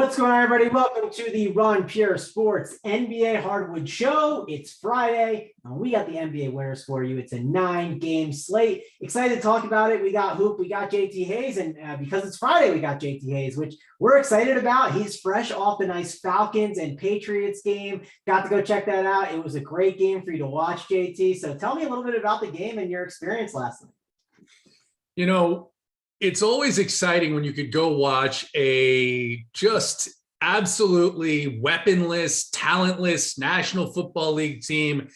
What's going on, everybody? Welcome to the Run Pure Sports NBA Hardwood Show. It's Friday, and we got the NBA winners for you. It's a 9-game slate. Excited to talk about it. We got Hoop, we got JT Hayes, and because it's Friday, we got JT Hayes, which we're excited about. He's fresh off the nice Falcons and Patriots game. Got to go check that out. It was a great game for you to watch, JT. So tell me a little bit about the game and your experience last night. You know, it's always exciting when you could go watch a just absolutely weaponless, talentless National Football League team.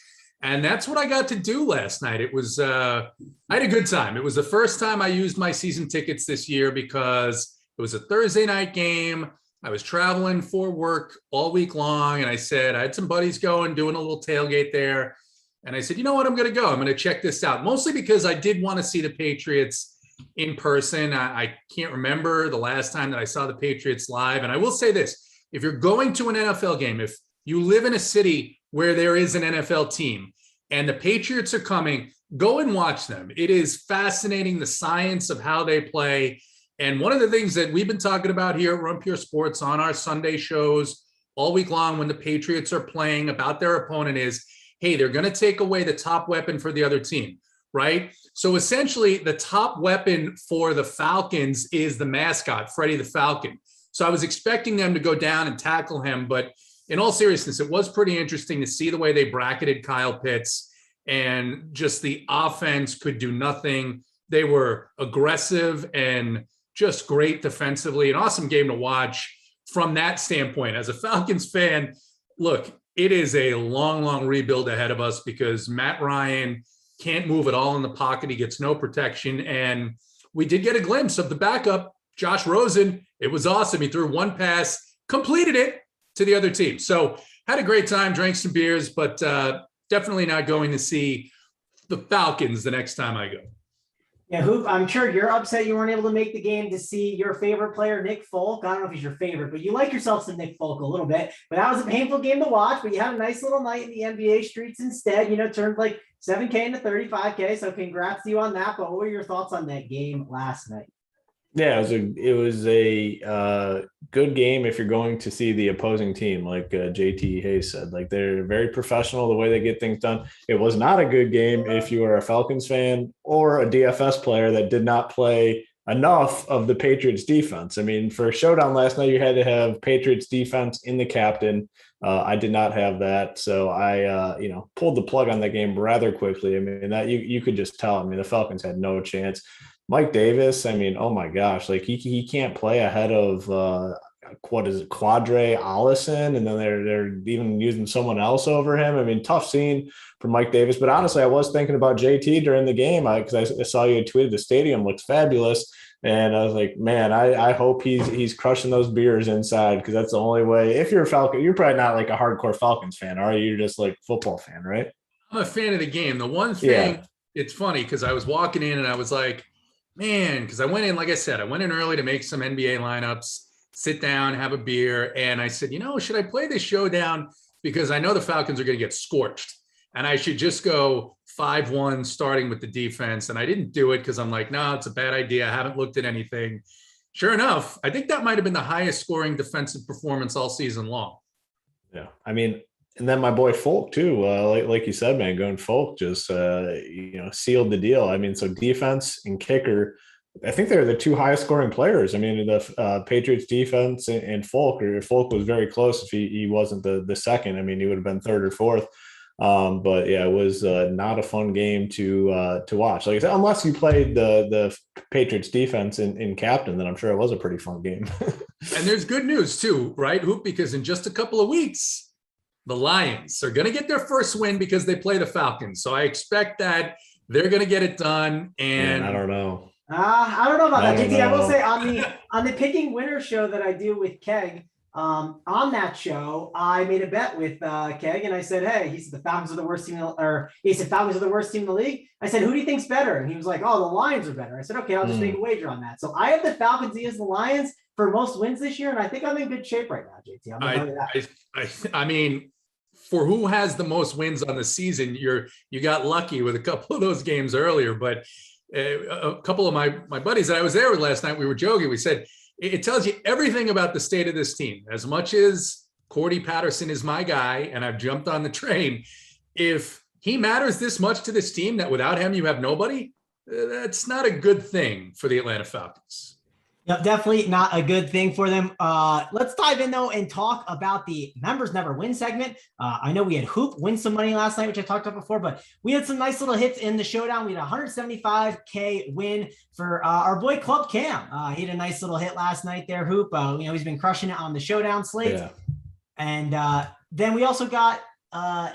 And that's what I got to do last night. It was, I had a good time. It was the first time I used my season tickets this year because it was a Thursday night game. I was traveling for work all week long. And I said, I had some buddies going, doing a little tailgate there. And I said, you know what, I'm going to go. I'm going to check this out. Mostly because I did want to see the Patriots in person. I can't remember the last time that I saw the Patriots live. And I will say this, if you're going to an NFL game, if you live in a city where there is an NFL team and the Patriots are coming, go and watch them. It is fascinating, the science of how they play. And one of the things that we've been talking about here at Run Pure Sports on our Sunday shows all week long when the Patriots are playing about their opponent is, hey, they're going to take away the top weapon for the other team. Right? So essentially the top weapon for the Falcons is the mascot, Freddie the Falcon. So I was expecting them to go down and tackle him, but in all seriousness, it was pretty interesting to see the way they bracketed Kyle Pitts and just the offense could do nothing. They were aggressive and just great defensively. An awesome game to watch from that standpoint. As a Falcons fan, look, it is a long, long rebuild ahead of us because Matt Ryan can't move at all in the pocket. He gets no protection. And we did get a glimpse of the backup, Josh Rosen. It was awesome. He threw one pass, completed it to the other team. So had a great time, drank some beers, but definitely not going to see the Falcons the next time I go. Yeah, Hoop, I'm sure you're upset you weren't able to make the game to see your favorite player, Nick Folk. I don't know if he's your favorite, but you like yourself some Nick Folk a little bit. But that was a painful game to watch, but you had a nice little night in the NBA streets instead. You know, turned like 7K into 35K. So congrats to you on that. But what were your thoughts on that game last night? Yeah, it was a good game if you're going to see the opposing team, like JT Hayes said. Like, they're very professional the way they get things done. It was not a good game if you are a Falcons fan or a DFS player that did not play enough of the Patriots defense. I mean, for Showdown last night, you had to have Patriots defense in the captain. I did not have that. So I, pulled the plug on that game rather quickly. I mean, that you could just tell. I mean, the Falcons had no chance. Mike Davis, I mean, oh my gosh, like he can't play ahead of Quadre Allison, and then they're even using someone else over him. I mean, tough scene for Mike Davis. But honestly, I was thinking about JT during the game because I saw you tweeted the stadium looked fabulous, and I was like, man, I hope he's crushing those beers inside because that's the only way. If you're a Falcon, you're probably not like a hardcore Falcons fan, are you? You're just like football fan, right? I'm a fan of the game. The one thing, It's funny because I was walking in and I was like, man, because I went in, like I said, I went in early to make some NBA lineups, sit down, have a beer. And I said, should I play this Showdown? Because I know the Falcons are going to get scorched and I should just go 5-1 starting with the defense. And I didn't do it because I'm like, no, it's a bad idea. I haven't looked at anything. Sure enough, I think that might've been the highest scoring defensive performance all season long. Yeah. I mean, and then my boy Folk too, like you said, man, going Folk just, sealed the deal. I mean, so defense and kicker, I think they're the two highest scoring players. I mean, the Patriots defense and Folk was very close if he wasn't the second. I mean, he would have been third or fourth. But yeah, it was not a fun game to watch. Like I said, unless you played the Patriots defense in captain, then I'm sure it was a pretty fun game. And there's good news too, right, Hoop? Because in just a couple of weeks, the Lions are going to get their first win because they play the Falcons. So I expect that they're going to get it done. And I don't know. I don't know about that, JT. I will say on the picking winner show that I do with Keg, on that show, I made a bet with Keg, and I said, hey, he said the Falcons are the worst team, he said Falcons are the worst team in the league. I said, who do you think's better? And he was like, oh, the Lions are better. I said, okay, I'll just make a wager on that. So I have the Falcons against the Lions for most wins this year, and I think I'm in good shape right now, JT. I mean, for who has the most wins on the season, you got lucky with a couple of those games earlier, but a couple of my buddies that I was there with last night, we were joking. We said, It tells you everything about the state of this team. As much as Cordy Patterson is my guy, and I've jumped on the train, if he matters this much to this team that without him you have nobody, that's not a good thing for the Atlanta Falcons. Yep, definitely not a good thing for them. Let's dive in, though, and talk about the Members Never Win segment. I know we had Hoop win some money last night, which I talked about before, but we had some nice little hits in the showdown. We had a $175K win for our boy Club Cam. He had a nice little hit last night there, Hoop. He's been crushing it on the showdown slate. Yeah. And then we also got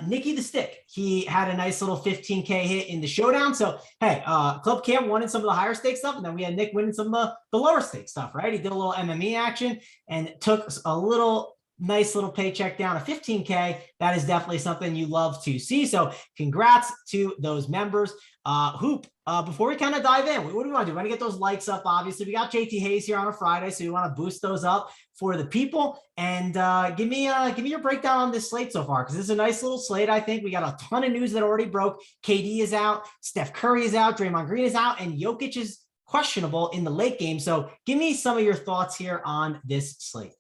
Nicky the Stick. He had a nice little 15K hit in the showdown. So, hey, Club Cam won in some of the higher stake stuff. And then we had Nick winning some of the lower stake stuff, right? He did a little MME action and took a nice little paycheck down, a 15K. That is definitely something you love to see. So congrats to those members. Hoop, before we kind of dive in, what do we want to do? We want to get those likes up. Obviously, we got JT Hayes here on a Friday, so we want to boost those up for the people. And give me your breakdown on this slate so far, because this is a nice little slate. I think we got a ton of news that already broke. KD is out, Steph Curry is out, Draymond Green is out, and Jokic is questionable in the late game. So give me some of your thoughts here on this slate.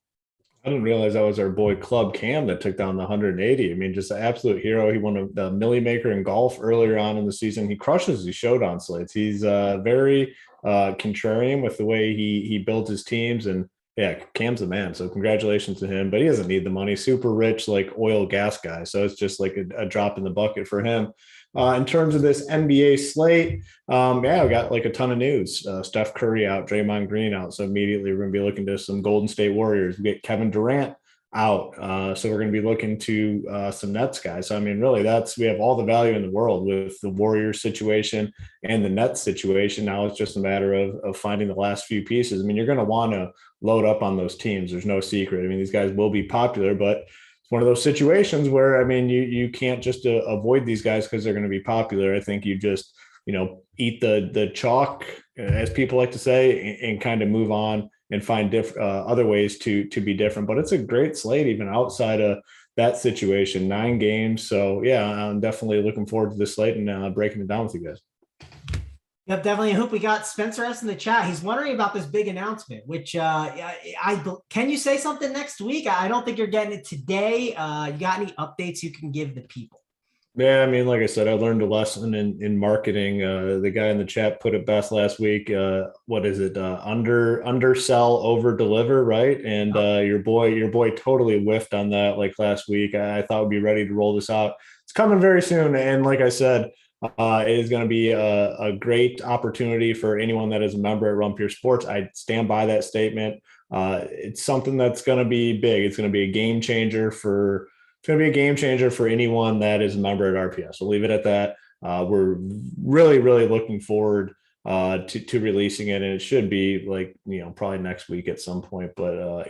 I didn't realize that was our boy Club Cam that took down the 180. I mean, just an absolute hero. He won the Millie Maker in golf earlier on in the season. He crushes these showdown slates. He's very contrarian with the way he builds his teams. And yeah, Cam's the man. So congratulations to him. But he doesn't need the money. Super rich, like oil gas guy. So it's just like a drop in the bucket for him. In terms of this NBA slate, we got like a ton of news. Steph Curry out, Draymond Green out. So immediately we're going to be looking to some Golden State Warriors. We get Kevin Durant out. So we're going to be looking to some Nets guys. So, I mean, really, we have all the value in the world with the Warriors situation and the Nets situation. Now it's just a matter of finding the last few pieces. I mean, you're going to want to load up on those teams. There's no secret. I mean, these guys will be popular, but it's one of those situations where, I mean, you can't just avoid these guys because they're going to be popular. I think you just, eat the chalk, as people like to say, and kind of move on and find other ways to be different. But it's a great slate, even outside of that situation, 9 games. So yeah, I'm definitely looking forward to this slate and breaking it down with you guys. Yep, definitely. I hope we got Spencer S in the chat. He's wondering about this big announcement, which can you say something next week? I don't think you're getting it today. You got any updates you can give the people? Yeah, I mean, like I said, I learned a lesson in marketing. The guy in the chat put it best last week. What is it? Undersell, over deliver, right? And your boy totally whiffed on that like last week. I thought we'd be ready to roll this out. It's coming very soon. And like I said, it is going to be a great opportunity for anyone that is a member at Run Pure Sports. I stand by that statement. It's something that's going to be big. It's going to be a game changer for anyone that is a member at RPS. We'll leave it at that. We're really, really looking forward to releasing it, and it should be like, probably next week at some point. But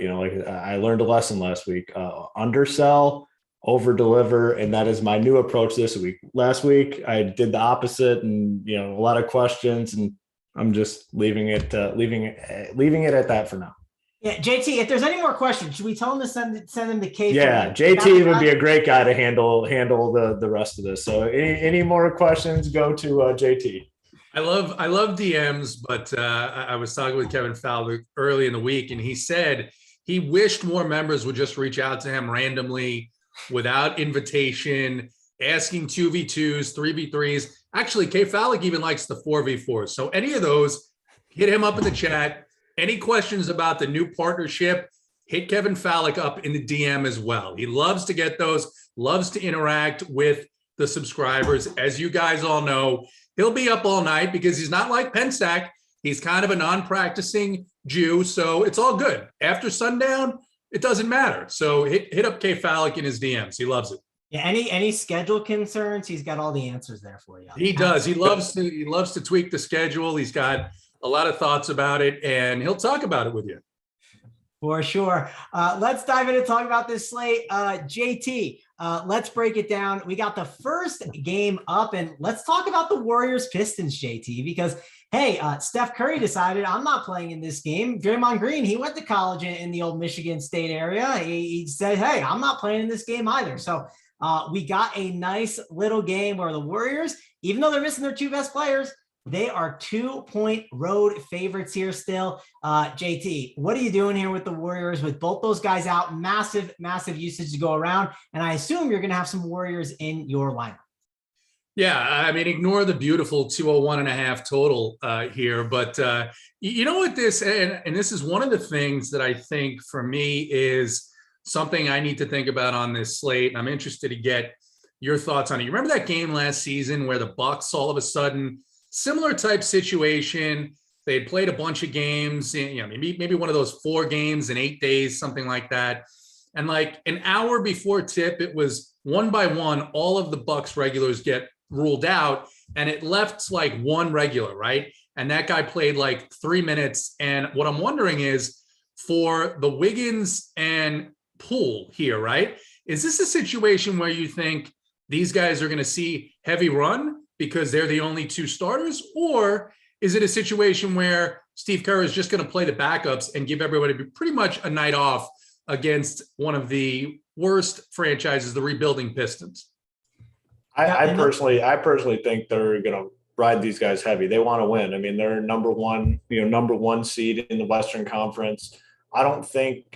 I learned a lesson last week. Undersell, over deliver, and that is my new approach this week. Last week I did the opposite, and a lot of questions, and I'm just leaving it at that for now. Yeah, JT, if there's any more questions, should we tell him to send them to Kate? Yeah, JT would be a great guy to handle the rest of this. So any more questions, go to JT. I love DMs, but I was talking with Kevin Fowler early in the week, and he said he wished more members would just reach out to him randomly, without invitation, asking 2v2s, 3v3s. Actually, K Fallick even likes the 4v4s. So any of those, hit him up in the chat. Any questions about the new partnership, hit Kevin Fallick up in the DM as well. He loves to get those, loves to interact with the subscribers. As you guys all know, he'll be up all night because he's not like Penstack. He's kind of a non-practicing Jew, so it's all good. After sundown, it doesn't matter. So hit up K Fallick in his DMs. He loves it. Yeah. Any schedule concerns, he's got all the answers there for you. He does. He loves to tweak the schedule. He's got a lot of thoughts about it, and he'll talk about it with you. For sure. Let's dive in and talk about this slate. JT, let's break it down. We got the first game up, and let's talk about the Warriors Pistons, JT, because hey, Steph Curry decided I'm not playing in this game. Draymond Green, he went to college in the old Michigan State area. He said, hey, I'm not playing in this game either. So we got a nice little game where the Warriors, even though they're missing their 2 best players, They are 2-point road favorites here still. JT, what are you doing here with the Warriors with both those guys out? Massive usage to go around. And I assume you're going to have some Warriors in your lineup. Yeah, I mean, ignore the beautiful 201.5 total here. But you know what this, and this is one of the things that I think for me is something I need to think about on this slate. And I'm interested to get your thoughts on it. You remember that game last season where the Bucks all of a sudden, similar type situation, they had played a bunch of games, maybe one of those 4 games in 8 days, something like that. And like an hour before tip, it was one by one, all of the Bucks regulars get ruled out, and it left like one regular, right? And that guy played like 3 minutes. And what I'm wondering is for the Wiggins and Poole here, right? Is this a situation where you think these guys are going to see heavy run because they're the only 2 starters? Or is it a situation where Steve Kerr is just going to play the backups and give everybody pretty much a night off against one of the worst franchises, the rebuilding Pistons? I personally think they're going to ride these guys heavy. They want to win. I mean, they're number one seed in the Western Conference. I don't think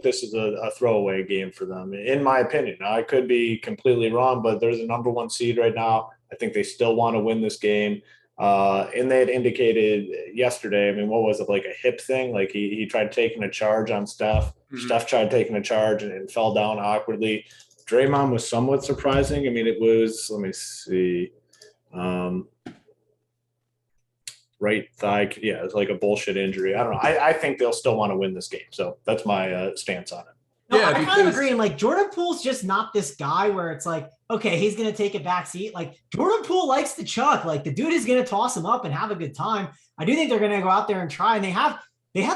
this is a throwaway game for them, in my opinion. Now, I could be completely wrong, but there's a number 1 seed right now. I think they still want to win this game. And they had indicated yesterday, I mean, what was it, like a hip thing? Like he tried taking a charge on Steph. Mm-hmm. Steph tried taking a charge and fell down awkwardly. Draymond was somewhat surprising. I mean, it was, let me see, right thigh. Yeah, it's like a bullshit injury. I don't know. I think they'll still want to win this game. So that's my stance on it. No, yeah, I kind of agree. And like Jordan Poole's just not this guy where it's like, okay, he's going to take a back seat. Like Jordan Poole likes to chuck. Like the dude is going to toss him up and have a good time. I do think they're going to go out there and try. And they have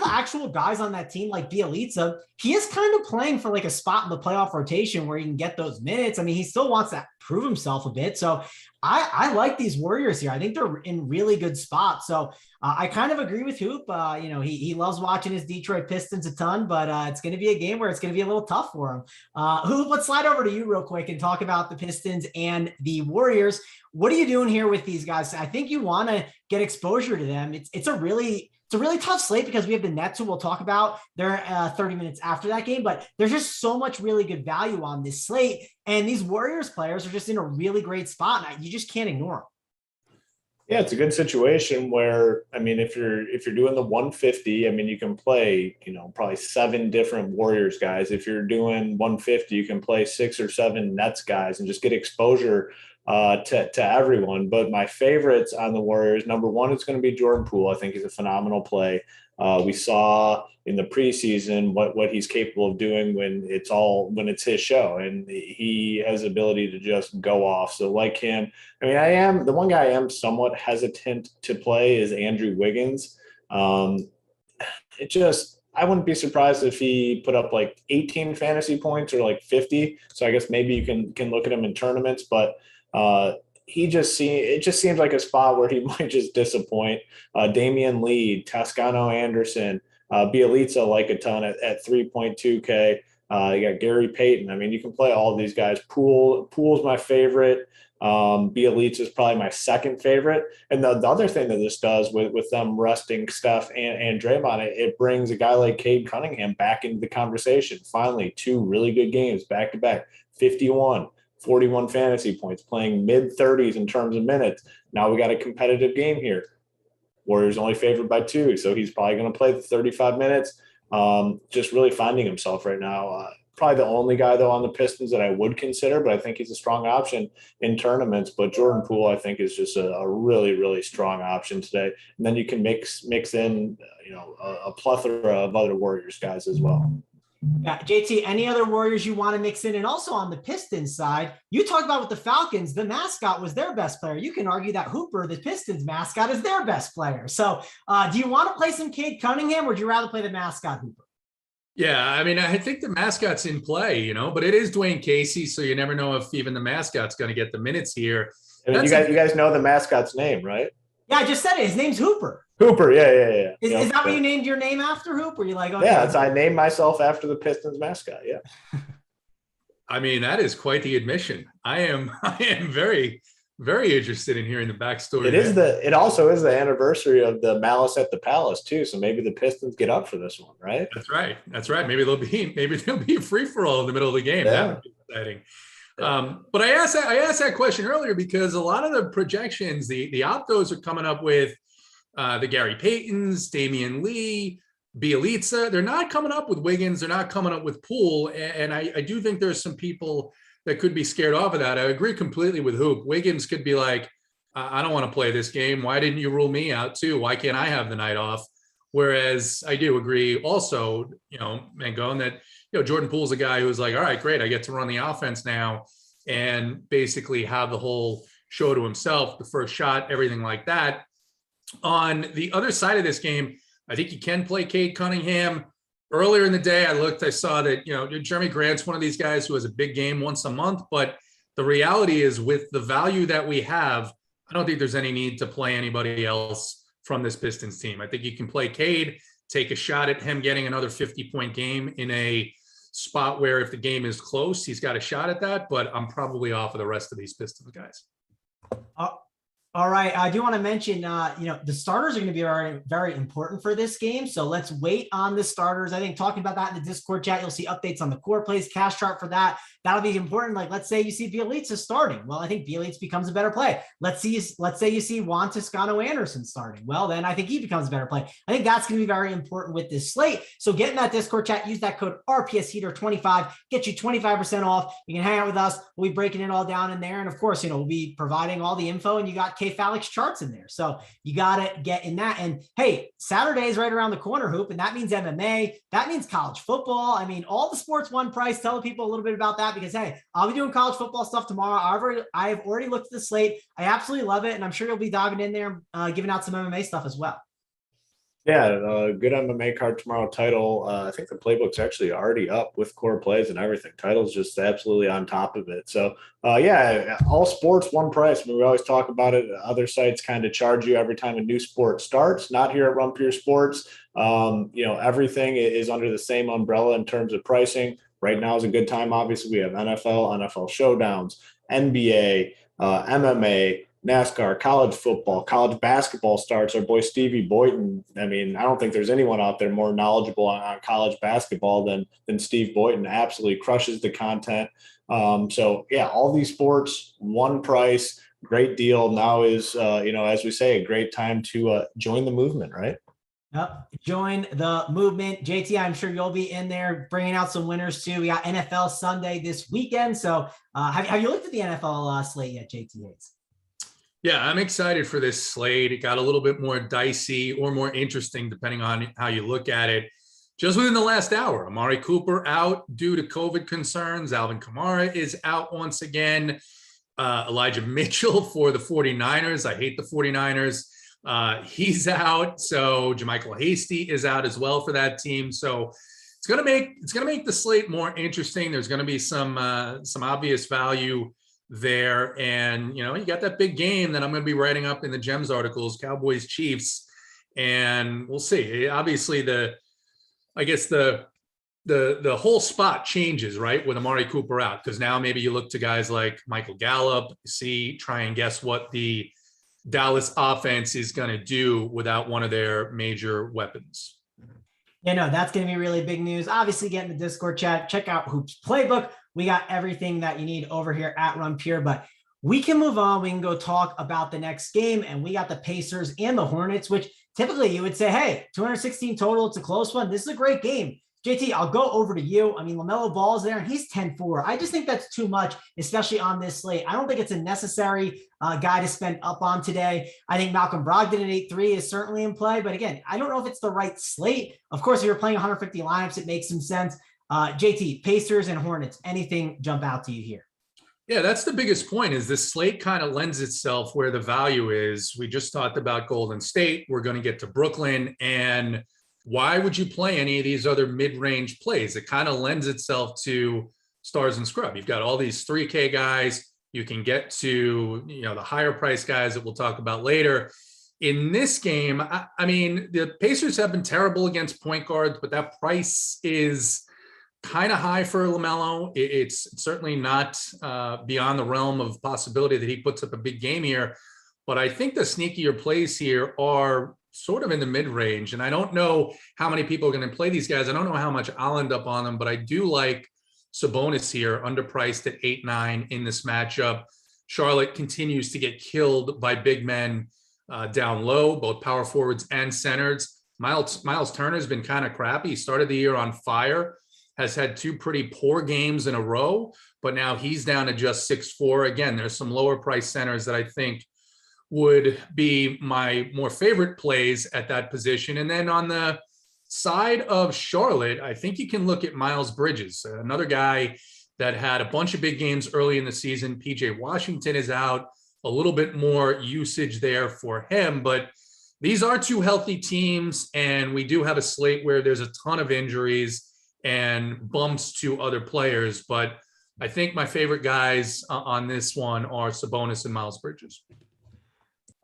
actual guys on that team like Bielitsa. He is kind of playing for like a spot in the playoff rotation where he can get those minutes. I mean, he still wants to prove himself a bit. So I like these Warriors here. I think they're in really good spots. So I kind of agree with Hoop. He loves watching his Detroit Pistons a ton, but it's going to be a game where it's going to be a little tough for him. Hoop, let's slide over to you real quick and talk about the Pistons and the Warriors. What are you doing here with these guys? I think you want to get exposure to them. It's a really tough slate because we have the Nets, who we'll talk about. They're 30 minutes after that game, but there's just so much really good value on this slate. And these Warriors players are just in a really great spot. And you just can't ignore them. Yeah, it's a good situation where, I mean, if you're doing the 150, I mean, you can play, probably 7 different Warriors guys. If you're doing 150, you can play 6 or 7 Nets guys and just get exposure to everyone. But my favorites on the Warriors, number 1 is going to be Jordan Poole. I think he's a phenomenal play. We saw in the preseason what he's capable of doing when it's his show, and he has the ability to just go off. So like him, I mean, the one guy I am somewhat hesitant to play is Andrew Wiggins. I wouldn't be surprised if he put up like 18 fantasy points or like 50. So I guess maybe you can look at him in tournaments, but it just seems like a spot where he might just disappoint. Damian Lee, Toscano Anderson, Bielitsa like a ton at 3.2K. You got Gary Payton. I mean, you can play all of these guys. Poole's my favorite. Bielitsa is probably my second favorite. And the other thing that this does with them resting Steph and Draymond, it brings a guy like Cade Cunningham back into the conversation. Finally, 2 really good games back to back, 51. 41 fantasy points, playing mid-30s in terms of minutes. Now we got a competitive game here. Warriors only favored by 2, so he's probably going to play the 35 minutes. Just really finding himself right now. Probably the only guy, though, on the Pistons that I would consider, but I think he's a strong option in tournaments. But Jordan Poole, I think, is just a really, really strong option today. And then you can mix in, a plethora of other Warriors guys as well. Yeah, JT, any other Warriors you want to mix in? And also on the Pistons side, you talked about with the Falcons, the mascot was their best player. You can argue that Hooper, the Pistons mascot, is their best player. So do you want to play some Cade Cunningham, or would you rather play the mascot Hooper? Yeah, I mean, I think the mascot's in play, but it is Dwayne Casey, so you never know if even the mascot's going to get the minutes here. I mean, you guys know the mascot's name, right? Yeah, I just said it. His name's Hooper. Hooper, yeah. Is that what you named your name after, Hooper? You're like, okay. Yeah, I named myself after the Pistons mascot. Yeah. I mean, that is quite the admission. I am very, very interested in hearing the backstory. It also is the anniversary of the Malice at the Palace too. So maybe the Pistons get up for this one, right? That's right. Maybe there'll be a free for all in the middle of the game. Yeah. That would be exciting. But I asked that question earlier because a lot of the projections, the optos are coming up with the Gary Paytons, Damian Lee, Bielitsa. They're not coming up with Wiggins. They're not coming up with Poole. And I do think there's some people that could be scared off of that. I agree completely with Hoop. Wiggins could be like, I don't want to play this game. Why didn't you rule me out too? Why can't I have the night off? Whereas I do agree also, Mangone, that, Jordan Poole's a guy who's like, all right, great. I get to run the offense now and basically have the whole show to himself, the first shot, everything like that. On the other side of this game, I think you can play Cade Cunningham. Earlier in the day, I saw that, Jeremy Grant's one of these guys who has a big game once a month, but the reality is with the value that we have, I don't think there's any need to play anybody else from this Pistons team. I think you can play Cade, take a shot at him getting another 50-point game in a spot where if the game is close, he's got a shot at that, but I'm probably off of the rest of these Pistons guys. All right. I do want to mention, the starters are going to be very, very important for this game. So let's wait on the starters. I think talking about that in the Discord chat, you'll see updates on the core plays, cash chart for that. That'll be important. Like, let's say you see Bielitsa starting. Well, I think Bielitsa becomes a better play. Let's say you see Juan Toscano-Anderson starting. Well, then I think he becomes a better play. I think that's going to be very important with this slate. So get in that Discord chat, use that code RPSHeater25, get you 25% off. You can hang out with us. We'll be breaking it all down in there. And of course, we'll be providing all the info, and you got K-Falix charts in there. So you got to get in that. And hey, Saturday is right around the corner, Hoop, and that means MMA. That means college football. I mean, all the sports one price. Tell people a little bit about that, because hey, I'll be doing college football stuff tomorrow. I've already looked at the slate. I absolutely love it. And I'm sure you'll be diving in there, giving out some MMA stuff as well. Yeah, good MMA card tomorrow. Title, I think the playbook's actually already up with core plays and everything. Title's just absolutely on top of it. So, all sports, one price. I mean, we always talk about it. Other sites kind of charge you every time a new sport starts. Not here at Run Pure Sports. Everything is under the same umbrella in terms of pricing. Right now is a good time. Obviously, we have NFL Showdowns, NBA, MMA, NASCAR, college football, college basketball starts. Our boy Stevie Boynton. I mean, I don't think there's anyone out there more knowledgeable on college basketball than Steve Boynton. Absolutely crushes the content. All these sports, one price, great deal. Now is, as we say, a great time to join the movement, right? Yep. Join the movement. JT, I'm sure you'll be in there bringing out some winners too. We got NFL Sunday this weekend. So have you looked at the NFL slate yet, JT Hayes? Yeah, I'm excited for this slate. It got a little bit more dicey or more interesting, depending on how you look at it. Just within the last hour, Amari Cooper out due to COVID concerns. Alvin Kamara is out once again. Elijah Mitchell for the 49ers. I hate the 49ers. He's out. So JaMychal Hasty is out as well for that team. So it's gonna make the slate more interesting. There's gonna be some obvious value there, and you got that big game that I'm going to be writing up in the Gems articles, Cowboys Chiefs, and we'll see. Obviously, the whole spot changes, right, with Amari Cooper out, because now maybe you look to guys like Michael Gallup, try and guess what the Dallas offense is going to do without one of their major weapons. Yeah, no, that's going to be really big news. Obviously, get in the Discord chat, check out Hoop's Playbook. We got everything that you need over here at Run Pure, but we can move on. We can go talk about the next game, and we got the Pacers and the Hornets, which typically you would say, hey, 216 total. It's a close one. This is a great game. JT, I'll go over to you. I mean, LaMelo Ball's there, and he's 10-4. I just think that's too much, especially on this slate. I don't think it's a necessary guy to spend up on today. I think Malcolm Brogdon at 8-3 is certainly in play, but again, I don't know if it's the right slate. Of course, if you're playing 150 lineups, it makes some sense. JT, Pacers and Hornets, anything jump out to you here? Yeah, that's the biggest point, is this slate kind of lends itself where the value is. We just talked about Golden State. We're going to get to Brooklyn, and why would you play any of these other mid-range plays? It kind of lends itself to stars and scrub. You've got all these 3K guys. You can get to, the higher price guys that we'll talk about later. In this game, I mean, the Pacers have been terrible against point guards, but that price is kind of high for LaMelo. It's certainly not beyond the realm of possibility that he puts up a big game here. But I think the sneakier plays here are sort of in the mid-range. And I don't know how many people are going to play these guys. I don't know how much I'll end up on them, but I do like Sabonis here, underpriced at 8-9 in this matchup. Charlotte continues to get killed by big men down low, both power forwards and centers. Miles Turner's been kind of crappy. He started the year on fire, has had 2 pretty poor games in a row, but now he's down to just 6'4". Again, there's some lower price centers that I think would be my more favorite plays at that position. And then on the side of Charlotte, I think you can look at Miles Bridges, another guy that had a bunch of big games early in the season. PJ Washington is out, a little bit more usage there for him, but these are 2 healthy teams, and we do have a slate where there's a ton of injuries and bumps to other players. But I think my favorite guys on this one are Sabonis and Miles Bridges.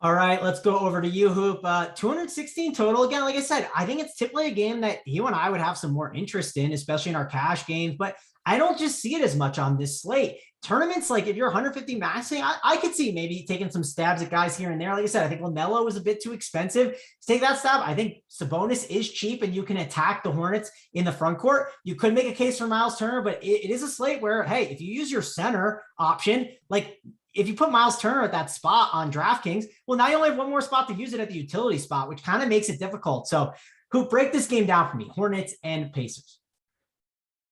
All right, let's go over to you, Hoop. 216 total. Again, like I said, I think it's typically a game that you and I would have some more interest in, especially in our cash games, but I don't just see it as much on this slate. Tournaments, like if you're 150 maxing, I could see maybe taking some stabs at guys here and there. Like I said, I think LaMelo is a bit too expensive to take that stab. I think Sabonis is cheap and you can attack the Hornets in the front court. You could make a case for Miles Turner, but it is a slate where, hey, if you use your center option, like if you put Miles Turner at that spot on DraftKings, well, now you only have one more spot to use it at the utility spot, which kind of makes it difficult. So Hoop, break this game down for me, Hornets and Pacers.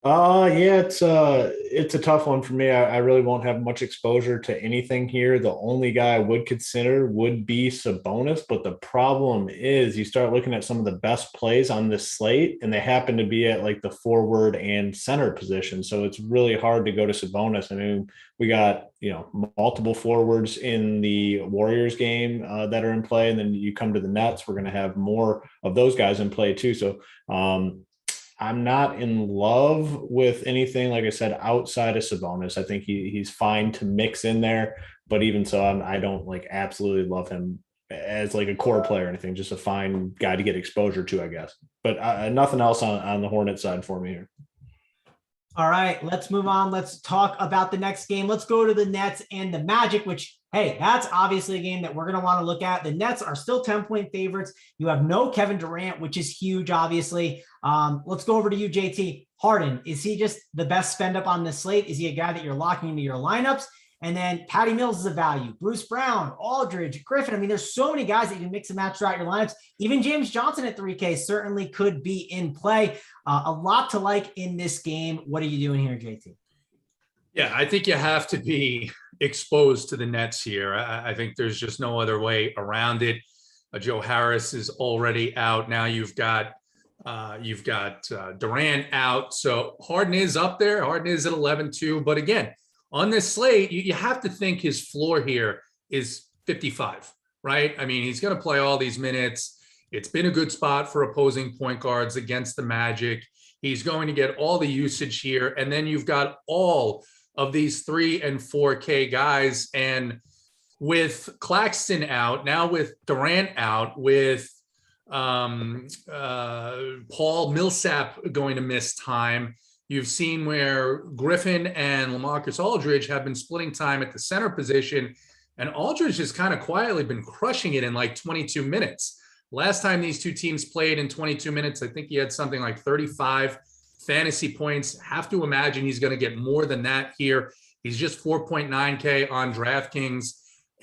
Yeah, it's a tough one for me. I really won't have much exposure to anything here. The only guy I would consider would be Sabonis, but the problem is you start looking at some of the best plays on this slate, and they happen to be at like the forward and center position. So it's really hard to go to Sabonis. I mean, we got, multiple forwards in the Warriors game that are in play, and then you come to the Nets, we're going to have more of those guys in play too. So, I'm not in love with anything, like I said, outside of Sabonis. I think he's fine to mix in there, but even so, I don't like absolutely love him as like a core player or anything, just a fine guy to get exposure to, I guess. But nothing else on the Hornets side for me here. All right, let's move on. Let's talk about the next game. Let's go to the Nets and the Magic, which, hey, that's obviously a game that we're going to want to look at. The Nets are still 10-point favorites. You have no Kevin Durant, which is huge, obviously. Let's go over to you, JT. Harden, is he just the best spend up on this slate? Is he a guy that you're locking into your lineups? And then Patty Mills is a value. Bruce Brown, Aldridge, Griffin. I mean, there's so many guys that you can mix and match throughout your lineups. Even James Johnson at 3K certainly could be in play. A lot to like in this game. What are you doing here, JT? Yeah, I think you have to be exposed to the Nets here. I think there's just no other way around it. Joe Harris is already out. Now you've got Durant out. So Harden is up there. Harden is at 11-2. But again, on this slate, you have to think his floor here is 55, right? I mean, he's going to play all these minutes. It's been a good spot for opposing point guards against the Magic. He's going to get all the usage here. And then you've got all of these 3 and 4K guys. And with Claxton out, now with Durant out, with Paul Millsap going to miss time, you've seen where Griffin and Lamarcus Aldridge have been splitting time at the center position, and Aldridge has kind of quietly been crushing it in like 22 minutes. Last time these two teams played in 22 minutes, I think he had something like 35 fantasy points. Have to imagine he's going to get more than that here. He's just 4.9K on DraftKings,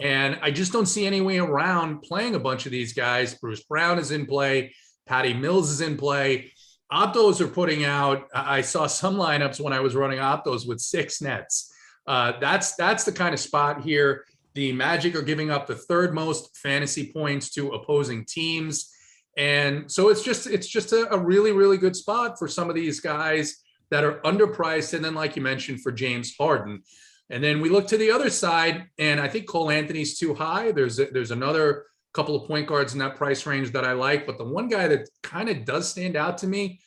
and I just don't see any way around playing a bunch of these guys. Bruce Brown is in play. Patty Mills is in play. Optos are putting out, I saw some lineups when I was running Optos with 6 nets. That's the kind of spot here. The Magic are giving up the 3rd most fantasy points to opposing teams. And so it's just a really, really good spot for some of these guys that are underpriced. And then, like you mentioned, for James Harden. And then we look to the other side, and I think Cole Anthony's too high. There's another couple of point guards in that price range that I like, but the one guy that kind of does stand out to me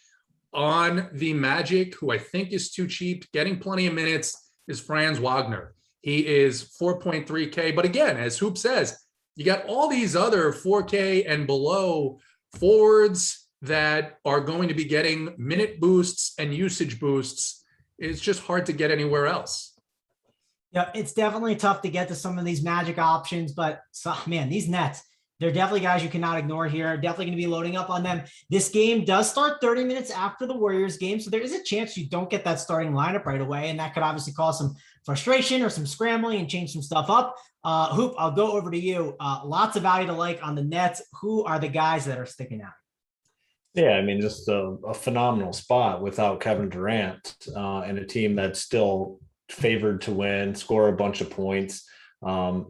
on the Magic, who I think is too cheap, getting plenty of minutes, is Franz Wagner. He is 4.3K, but again, as Hoop says, you got all these other 4K and below forwards that are going to be getting minute boosts and usage boosts. It's just hard to get anywhere else. Yeah, it's definitely tough to get to some of these magic options, but man, these Nets, they're definitely guys you cannot ignore here. Definitely going to be loading up on them. This game does start 30 minutes after the Warriors game, so there is a chance you don't get that starting lineup right away, and that could obviously cause some frustration or some scrambling and change some stuff up. Hoop, I'll go over to you. Lots of value to like on the Nets. Who are the guys that are sticking out? Yeah, I mean, just a phenomenal spot without Kevin Durant and a team that's still favored to win, score a bunch of points.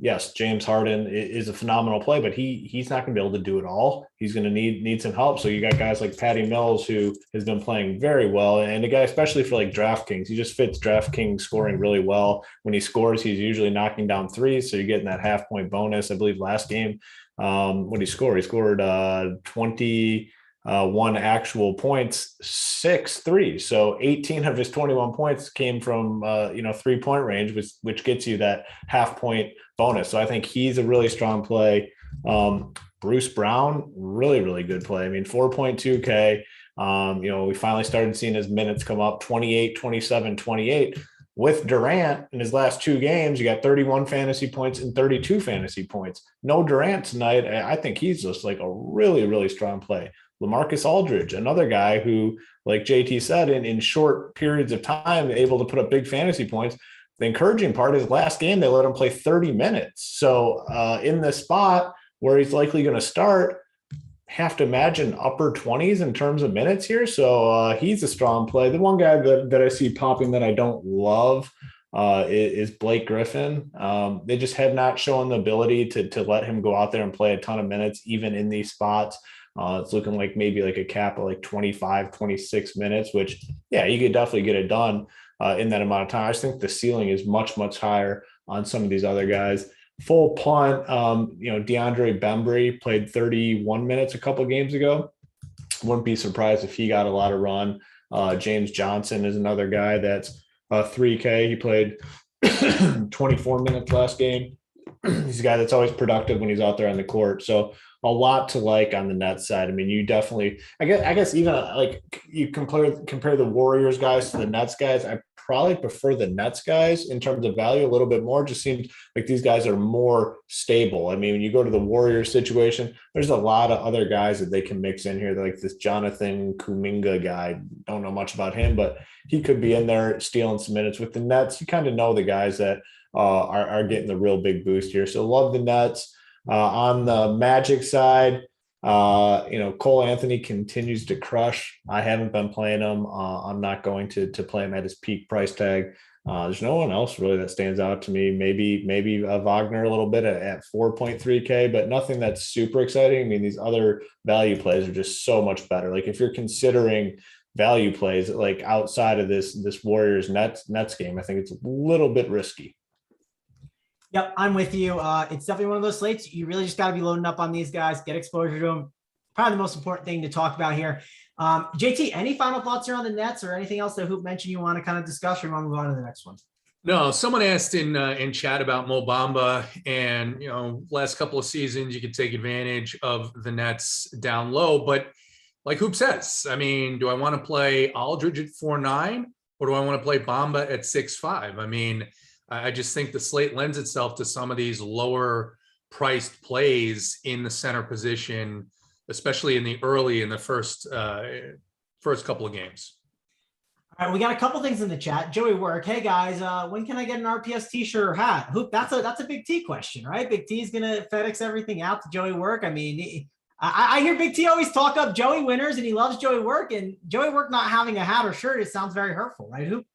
Yes, James Harden is a phenomenal play, but he's not going to be able to do it all. He's going to need some help. So you got guys like Patty Mills, who has been playing very well, and a guy especially for like DraftKings, he just fits DraftKings scoring really well. When he scores, he's usually knocking down threes, so you're getting that half-point bonus. I believe last game, what did he score? He scored 21 actual points, 6 threes. So 18 of his 21 points came from 3-point range, which gets you that half-point bonus. So I think he's a really strong play. Bruce Brown, really, really good play. I mean, 4.2K. We finally started seeing his minutes come up, 28, 27, 28. With Durant in his last 2 games, you got 31 fantasy points and 32 fantasy points. No Durant tonight. I think he's just like a really, really strong play. Lamarcus Aldridge, another guy who, like JT said, in short periods of time, able to put up big fantasy points. The encouraging part is last game, they let him play 30 minutes. So in this spot where he's likely going to start, have to imagine upper 20s in terms of minutes here. So he's a strong play. The one guy that I see popping that I don't love is Blake Griffin. They just have not shown the ability to let him go out there and play a ton of minutes, even in these spots. It's looking like maybe like a cap of like 25, 26 minutes, which, yeah, you could definitely get it done in that amount of time. I just think the ceiling is much, much higher on some of these other guys. Full punt, DeAndre Bembry played 31 minutes a couple of games ago. Wouldn't be surprised if he got a lot of run. James Johnson is another guy that's 3K. He played 24 minutes last game. He's a guy that's always productive when he's out there on the court. So a lot to like on the Nets side. I mean, you definitely, I guess even like you compare the Warriors guys to the Nets guys. I probably prefer the Nets guys in terms of value a little bit more. Just seems like these guys are more stable. I mean, when you go to the Warriors situation, there's a lot of other guys that they can mix in here. Like this Jonathan Kuminga guy. Don't know much about him, but he could be in there stealing some minutes. With the Nets, you kind of know the guys that are getting the real big boost here. So love the Nets. On the Magic side, Cole Anthony continues to crush. I haven't been playing him. I'm not going to play him at his peak price tag. There's no one else really that stands out to me. Maybe Wagner a little bit at 4.3K, but nothing that's super exciting. I mean, these other value plays are just so much better. Like if you're considering value plays like outside of this Warriors Nets game, I think it's a little bit risky. Yep, I'm with you. It's definitely one of those slates. You really just got to be loading up on these guys, get exposure to them. Probably the most important thing to talk about here. JT, any final thoughts here on the Nets or anything else that Hoop mentioned you want to kind of discuss, or you want to move on to the next one? No, someone asked in chat about Mo Bamba, and last couple of seasons you could take advantage of the Nets down low, but like Hoop says, I mean, do I want to play Aldridge at 4.9 or do I want to play Bamba at 6.5? I mean, I just think the slate lends itself to some of these lower priced plays in the center position, especially in the first couple of games. All right, we got a couple things in the chat. Joey Work, hey guys, when can I get an RPS t-shirt or hat? Hoop, that's a Big T question, right? Big T is gonna FedEx everything out to Joey Work. I mean, I hear Big T always talk up Joey winners, and he loves Joey Work, and Joey Work not having a hat or shirt, it sounds very hurtful, right, Hoop?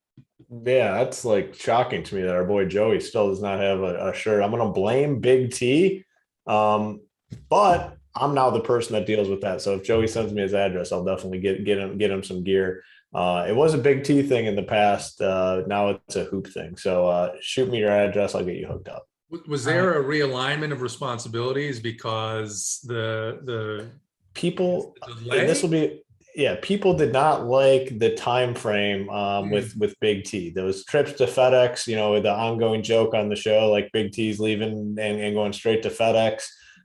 Yeah, that's like shocking to me that our boy Joey still does not have a shirt. I'm going to blame Big T, but I'm now the person that deals with that. So if Joey sends me his address, I'll definitely get him some gear. It was a Big T thing in the past. Now it's a Hoop thing. So shoot me your address. I'll get you hooked up. Was there a realignment of responsibilities because the people, this will be, yeah, people did not like the time frame with Big T. Those trips to FedEx, the ongoing joke on the show, like Big T's leaving and going straight to FedEx.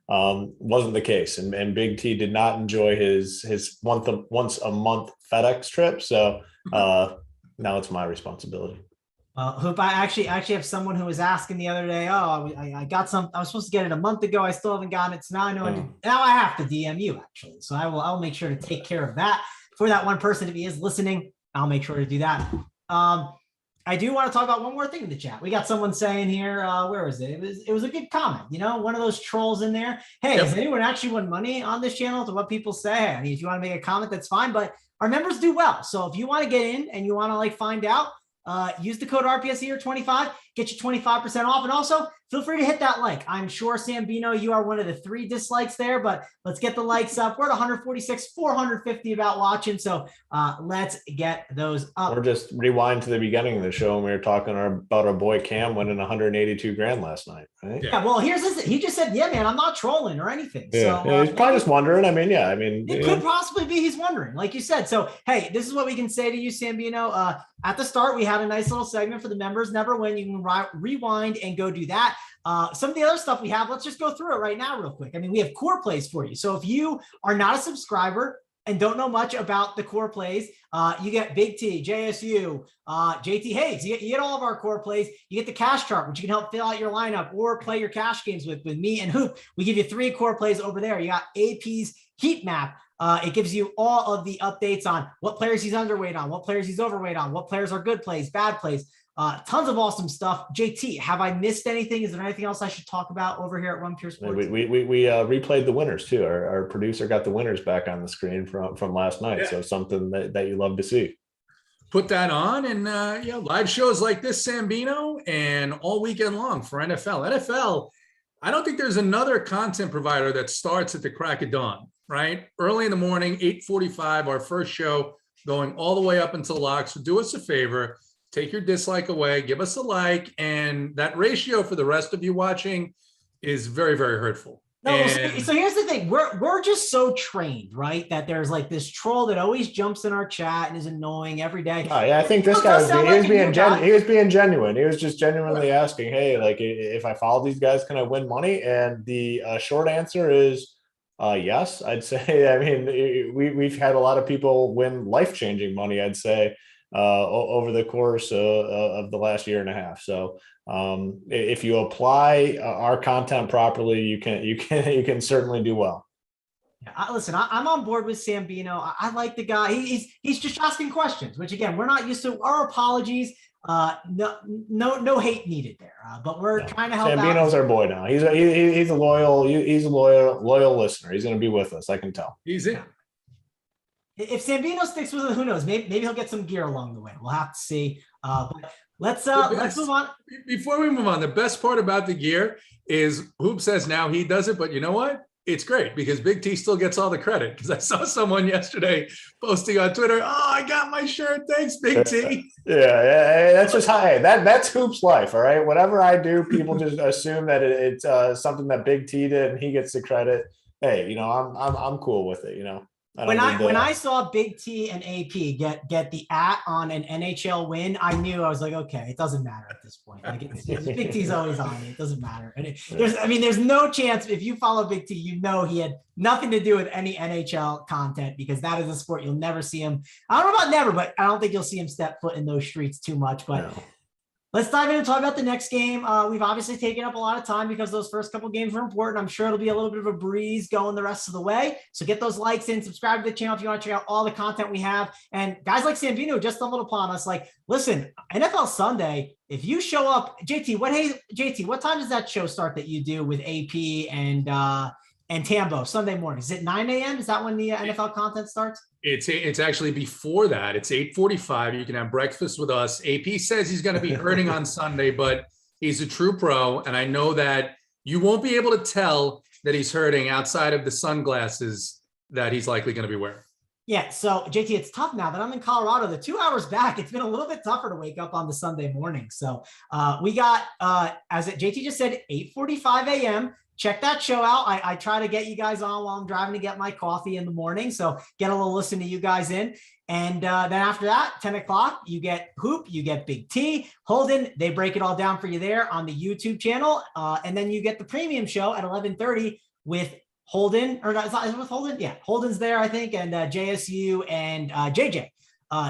Wasn't the case. And Big T did not enjoy his once a month FedEx trip. So now it's my responsibility. Hoop, I actually have someone who was asking the other day, I got some, I was supposed to get it a month ago. I still haven't gotten it. So now I know now I have to DM you actually. So I'll make sure to take care of that for that one person. If he is listening, I'll make sure to do that. I do want to talk about one more thing in the chat. We got someone saying here, where was it? It was a good comment, one of those trolls in there. Hey, Has anyone actually won money on this channel? To what people say? I mean, if you want to make a comment, that's fine, but our members do well. So if you want to get in and you want to find out, use the code RPS here 25, get you 25% off. And also feel free to hit that like. I'm sure, Sambino, you are one of the 3 dislikes there, but let's get the likes up. We're at 146, 450 about watching. So let's get those up. Or just rewind to the beginning of the show and we were talking about our boy Cam winning 182 grand last night. Right? Yeah, well, he just said, yeah, man, I'm not trolling or anything. Yeah. So he's probably just wondering. It could possibly be he's wondering, like you said. So, hey, this is what we can say to you, Sambino. At the start, we had a nice little segment for the members never win. You can rewind and go do that. Some of the other stuff we have, let's just go through it right now real quick. I mean, we have core plays for you. So if you are not a subscriber and don't know much about the core plays, you get Big T, JSU, JT Hayes. You get all of our core plays. You get the cash chart, which you can help fill out your lineup or play your cash games with me and Hoop. We give you 3 core plays over there. You got AP's heat map. It gives you all of the updates on what players he's underweight on, what players he's overweight on, what players are good plays, bad plays. Tons of awesome stuff. JT, have I missed anything? Is there anything else I should talk about over here at Run Pure Sports? We replayed the winners too. Our producer got the winners back on the screen from last night. Yeah. So something that you love to see. Put that on and live shows like this, Sambino, and all weekend long for NFL. NFL, I don't think there's another content provider that starts at the crack of dawn, right? Early in the morning, 8:45, our first show going all the way up until lock. So do us a favor. Take your dislike away, give us a like, and that ratio for the rest of you watching is very, very hurtful. No, so here's the thing. We're just so trained, right? That there's this troll that always jumps in our chat and is annoying every day. Oh, yeah, I think this guy was being genuine. He was just genuinely asking, hey, if I follow these guys, can I win money? And the short answer is yes, I'd say. I mean, we've had a lot of people win life-changing money, I'd say, over the course of the last year and a half. So if you apply our content properly, you can certainly do well. Listen, I'm on board with Sambino. I like the guy. He's just asking questions, which again, we're not used to. Our apologies. No hate needed there. But we're trying to help. Sambino's our boy now. He's a loyal listener. He's going to be with us. I can tell. He's in. If Sambino sticks with it, who knows? Maybe he'll get some gear along the way. We'll have to see. But let's move on. Before we move on, the best part about the gear is Hoop says now he does it, but you know what? It's great because Big T still gets all the credit. Because I saw someone yesterday posting on Twitter, I got my shirt. Thanks, Big T. Yeah, that's just how. Hey, that's Hoop's life. All right. Whatever I do, people just assume that it's something that Big T did and he gets the credit. Hey, I'm cool with it. When I saw Big T and AP get the on an NHL win, I knew. I was like, okay, it doesn't matter at this point. Big T's always on it. It doesn't matter. And there's no chance if you follow Big T, he had nothing to do with any NHL content because that is a sport you'll never see him. I don't know about never, but I don't think you'll see him step foot in those streets too much. But let's dive in and talk about the next game. We've obviously taken up a lot of time because those first couple games were important. I'm sure it'll be a little bit of a breeze going the rest of the way. So get those likes in, subscribe to the channel if you want to check out all the content we have. And guys like Sambino just stumbled upon us. Listen, NFL Sunday, if you show up, JT, what time does that show start that you do with AP and Tambo Sunday morning? Is it 9 a.m.? Is that when the NFL content starts? It's actually before that. It's 8:45. You can have breakfast with us. AP says he's going to be hurting on Sunday, but he's a true pro. And I know that you won't be able to tell that he's hurting outside of the sunglasses that he's likely going to be wearing. Yeah. So JT, it's tough now that I'm in Colorado. The 2 hours back, it's been a little bit tougher to wake up on the Sunday morning. So we got, as JT just said, 8:45 a.m. Check that show out. I try to get you guys on while I'm driving to get my coffee in the morning. So get a little listen to you guys in. And then after that, 10 o'clock, you get Hoop, you get Big T, Holden. They break it all down for you there on the YouTube channel. And then you get the premium show at 11:30 with Holden, or not, is it with Holden? Yeah, Holden's there, I think, and JSU and JJ.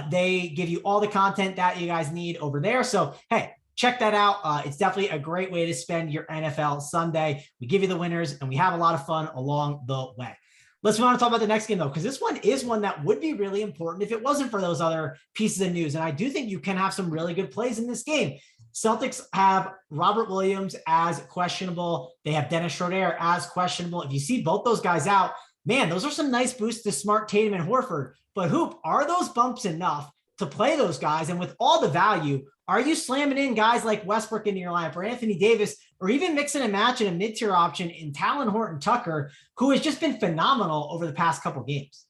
They give you all the content that you guys need over there. So, hey, check that out. It's definitely a great way to spend your NFL Sunday. We give you the winners, and we have a lot of fun along the way. Let's move on to talk about the next game, though, because this one is one that would be really important if it wasn't for those other pieces of news. And I do think you can have some really good plays in this game. Celtics have Robert Williams as questionable. They have Dennis Schroeder as questionable. If you see both those guys out, man, those are some nice boosts to Smart, Tatum, and Horford. But Hoop, are those bumps enough to play those guys? And with all the value, are you slamming in guys like Westbrook into your lineup or Anthony Davis, or even mixing and matching a mid-tier option in Talon Horton-Tucker, who has just been phenomenal over the past couple games?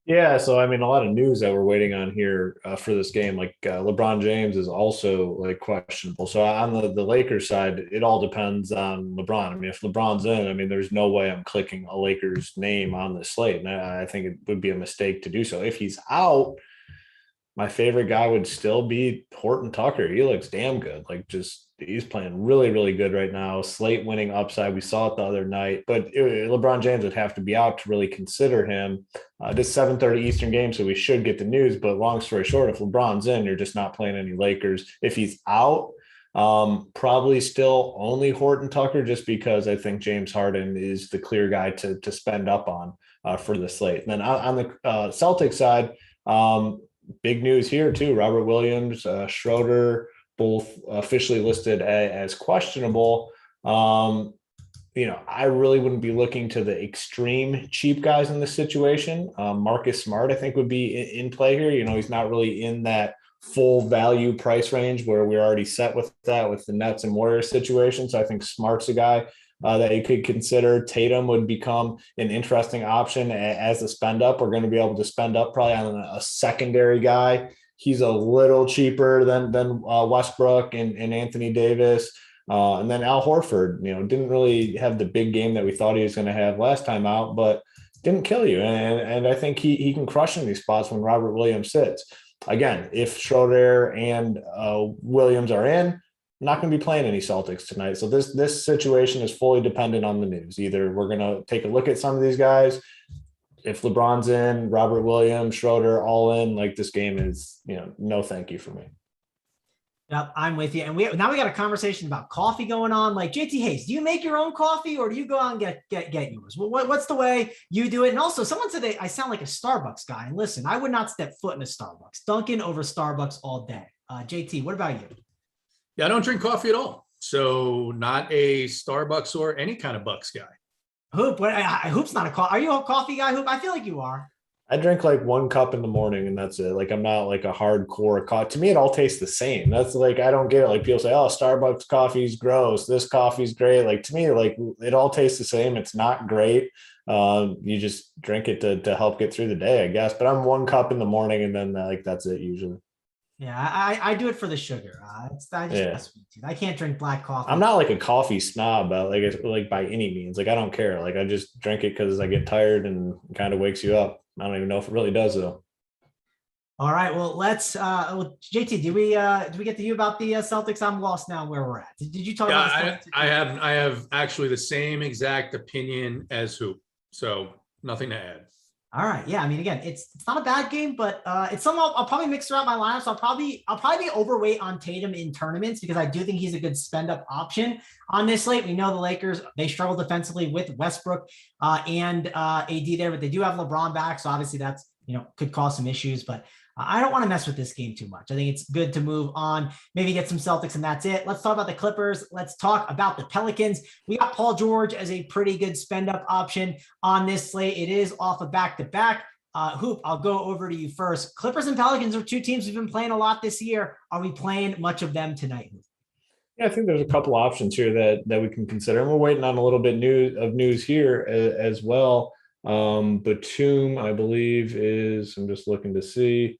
Yeah, so I mean, a lot of news that we're waiting on here for this game. Like LeBron James is also like questionable. So on the Lakers side, it all depends on LeBron. I mean, if LeBron's in, I mean, there's no way I'm clicking a Lakers name on the slate, and I think it would be a mistake to do so. If he's out, my favorite guy would still be Horton-Tucker. He looks damn good. Like, just he's playing really, really good right now. Slate winning upside. We saw it the other night, but LeBron James would have to be out to really consider him. This 7:30 Eastern game, so we should get the news. But long story short, if LeBron's in, you're just not playing any Lakers. If he's out, probably still only Horton-Tucker, just because I think James Harden is the clear guy to spend up on for the slate. And then on the Celtics side, big news here too. Robert Williams, Schroeder, both officially listed as questionable. I really wouldn't be looking to the extreme cheap guys in this situation. Marcus Smart, I think, would be in play here. He's not really in that full value price range where we're already set with that with the Nets and Warriors situation. So I think Smart's a guy that you could consider. Tatum would become an interesting option as a spend up. We're going to be able to spend up probably on a secondary guy. He's a little cheaper than Westbrook and Anthony Davis. And then Al Horford, didn't really have the big game that we thought he was going to have last time out, but didn't kill you. And I think he can crush in these spots when Robert Williams sits. Again, if Schroeder and Williams are in, I'm not going to be playing any Celtics tonight. So this situation is fully dependent on the news. Either we're going to take a look at some of these guys. If LeBron's in, Robert Williams, Schroeder, all in, like, this game is, no thank you for me. Yep, I'm with you. And now we got a conversation about coffee going on. Like, JT Hayes, do you make your own coffee or do you go out and get yours? What's the way you do it? And also, someone said I sound like a Starbucks guy. And listen, I would not step foot in a Starbucks. Dunkin' over Starbucks all day. JT, what about you? Yeah, I don't drink coffee at all. So not a Starbucks or any kind of Bucks guy. Hoop, Hoop's not a coffee. Are you a coffee guy, Hoop? I feel like you are. I drink like 1 cup in the morning and that's it. Like, I'm not like a hardcore coffee. To me, it all tastes the same. That's like, I don't get it. Like, people say, oh, Starbucks coffee's gross. This coffee's great. Like, to me, like, it all tastes the same. It's not great. You just drink it to help get through the day, I guess. But I'm 1 cup in the morning and then that's it usually. Yeah, I do it for the sugar. I can't drink black coffee. I'm not like a coffee snob, but like by any means. Like, I don't care. Like, I just drink it because I get tired and it kind of wakes you up. I don't even know if it really does though. All right. Well, let's JT, do we get to you about the Celtics? I'm lost now where we're at. Did you talk about this? I have actually the same exact opinion as Hoop. So nothing to add. All right. Yeah. I mean, again, it's not a bad game, but it's something I'll probably mix throughout my lineup. So I'll probably be overweight on Tatum in tournaments because I do think he's a good spend up option on this slate. We know the Lakers, they struggle defensively with Westbrook and AD there, but they do have LeBron back. So obviously that's, could cause some issues, but I don't want to mess with this game too much. I think it's good to move on, maybe get some Celtics and that's it. Let's talk about the Clippers. Let's talk about the Pelicans. We got Paul George as a pretty good spend up option on this slate. It is off a back-to-back. Hoop, I'll go over to you first. Clippers and Pelicans are two teams we've been playing a lot this year. Are we playing much of them tonight? Yeah, I think there's a couple options here that we can consider. And we're waiting on a little bit of news here as well. Batum, I believe, I'm just looking to see.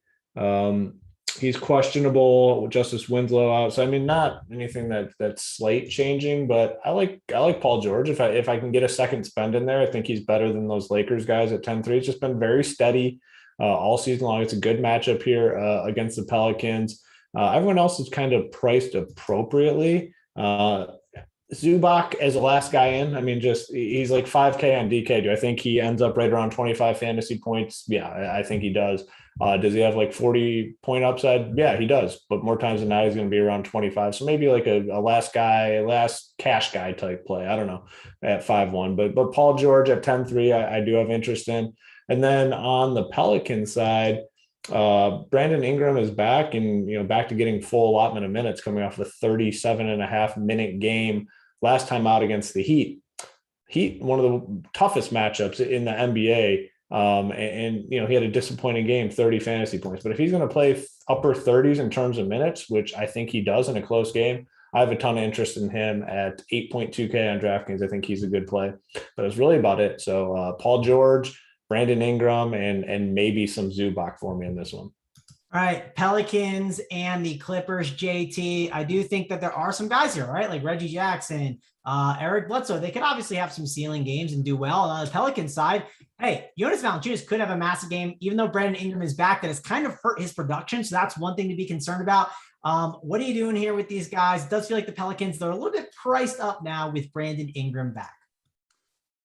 He's questionable. Justice Winslow out. So I mean, not anything that's slate changing, but I like Paul George. If I can get a second spend in there, I think he's better than those Lakers guys at 10-3. It's just been very steady all season long. It's a good matchup here against the Pelicans. Everyone else is kind of priced appropriately. Zubac as the last guy in. I mean, just he's like 5K on DK. Do I think he ends up right around 25 fantasy points? Yeah, I think he does. Does he have like 40-point upside? Yeah, he does. But more times than not, he's going to be around 25. So maybe like a last cash guy type play. I don't know at 5-1. But Paul George at 10-3, I do have interest in. And then on the Pelican side, Brandon Ingram is back and, back to getting full allotment of minutes coming off a 37.5-minute game last time out against the Heat. Heat, one of the toughest matchups in the NBA. He had a disappointing game, 30 fantasy points. But if he's going to play upper 30s in terms of minutes, which I think he does in a close game, I have a ton of interest in him at 8.2K on DraftKings. I think he's a good play. But it's really about it. So Paul George, Brandon Ingram, and maybe some Zubac for me in this one. All right, Pelicans and the Clippers, JT. I do think that there are some guys here, right? Like Reggie Jackson, Eric Bledsoe. They could obviously have some ceiling games and do well. And on the Pelicans side, hey, Jonas Valanciunas could have a massive game, even though Brandon Ingram is back. That has kind of hurt his production. So that's one thing to be concerned about. What are you doing here with these guys? It does feel like the Pelicans, they're a little bit priced up now with Brandon Ingram back.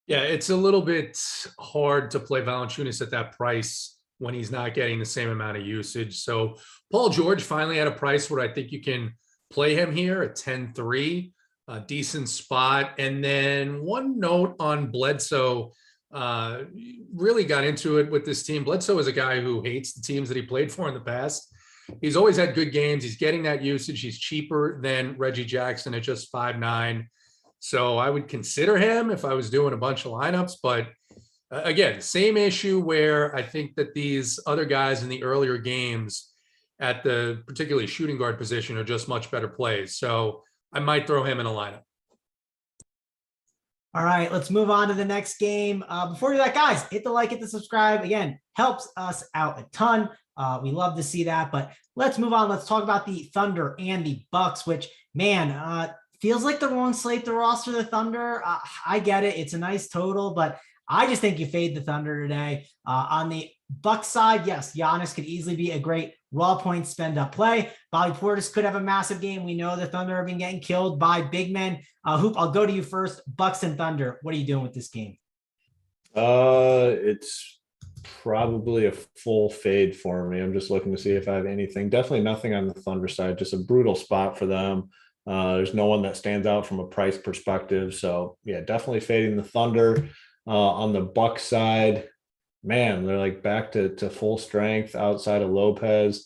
Yeah, it's a little bit hard to play Valanciunas at that price when he's not getting the same amount of usage. So Paul George finally at a price where I think you can play him here at 10-3, a decent spot. And then one note on Bledsoe, really got into it with this team. Bledsoe is a guy who hates the teams that he played for in the past. He's always had good games. He's getting that usage. He's cheaper than Reggie Jackson at just 5'9". So I would consider him if I was doing a bunch of lineups, but again, same issue where I think that these other guys in the earlier games at the particularly shooting guard position are just much better plays. So I might throw him in a lineup. All right, let's move on to the next game. Before we do that, guys, hit the like, hit the subscribe. Again, helps us out a ton. We love to see that, but let's move on. Let's talk about the Thunder and the Bucks, which, man, feels like the wrong slate to roster the Thunder. I get it. It's a nice total, but I just think you fade the Thunder today. On the Bucks side, yes, Giannis could easily be a great raw point spend up play. Bobby Portis could have a massive game. We know the Thunder have been getting killed by big men. Hoop, I'll go to you first. Bucks and Thunder. What are you doing with this game? It's probably a full fade for me. I'm just looking to see if I have anything. Definitely nothing on the Thunder side. Just a brutal spot for them. There's no one that stands out from a price perspective. So yeah, definitely fading the Thunder. On the Bucks side, man, they're like back to full strength outside of Lopez.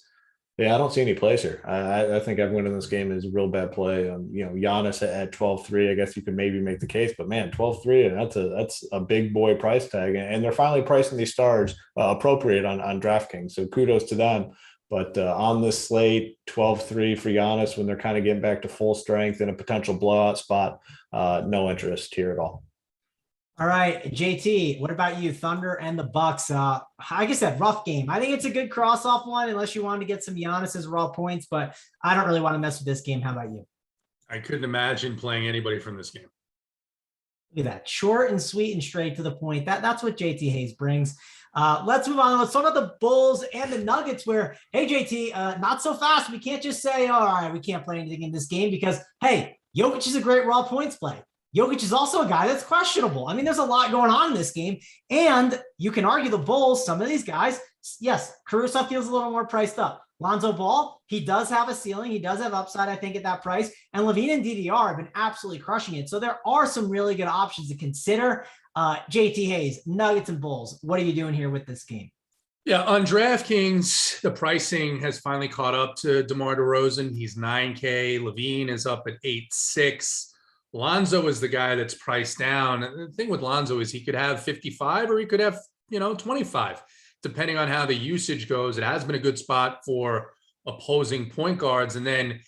Yeah, I don't see any place here. I think everyone in this game is a real bad play. Giannis at 12-3, I guess you could maybe make the case, but man, 12-3, and that's a big boy price tag. And they're finally pricing these stars appropriate on DraftKings. So kudos to them. But on this slate, 12-3 for Giannis when they're kind of getting back to full strength in a potential blowout spot, no interest here at all. All right, JT, what about you? Thunder and the Bucks. Like I said, rough game. I think it's a good cross-off one unless you wanted to get some Giannis's raw points, but I don't really want to mess with this game. How about you? I couldn't imagine playing anybody from this game. Look at that. Short and sweet and straight to the point. That's what JT Hayes brings. Let's move on. Let's talk about the Bulls and the Nuggets where, hey, JT, not so fast. We can't just say, all right, we can't play anything in this game because, hey, Jokic is a great raw points play. Jokic is also a guy that's questionable. I mean, there's a lot going on in this game. And you can argue the Bulls, some of these guys, yes, Caruso feels a little more priced up. Lonzo Ball, he does have a ceiling. He does have upside, I think, at that price. And Levine and DDR have been absolutely crushing it. So there are some really good options to consider. JT Hayes, Nuggets and Bulls. What are you doing here with this game? Yeah, on DraftKings, the pricing has finally caught up to DeMar DeRozan. He's 9K. Levine is up at 8.6. Lonzo is the guy that's priced down. And the thing with Lonzo is he could have 55 or he could have, 25, depending on how the usage goes. It has been a good spot for opposing point guards. And then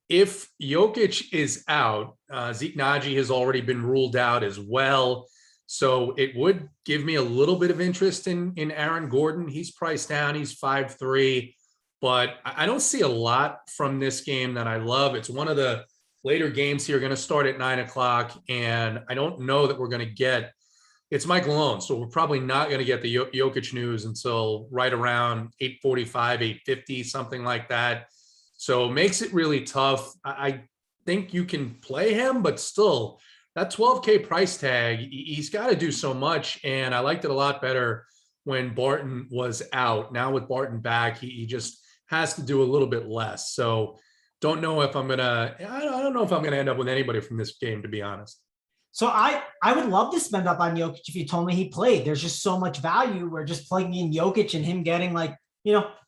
if Jokic is out, Zeke Naji has already been ruled out as well. So it would give me a little bit of interest in Aaron Gordon. He's priced down. He's 5'3", but I don't see a lot from this game that I love. It's one of the later games here, going to start at 9:00, and I don't know that we're going to get. It's Mike Malone, so we're probably not going to get the Jokic news until right around 8:45, 8:50, something like that. So it makes it really tough. I think you can play him, but still that 12K price tag, he's got to do so much. And I liked it a lot better when Barton was out. Now with Barton back, he just has to do a little bit less. So don't know if I don't know if I'm going to end up with anybody from this game, to be honest. So I would love to spend up on Jokic if you told me he played. There's just so much value where just plugging in Jokic and him getting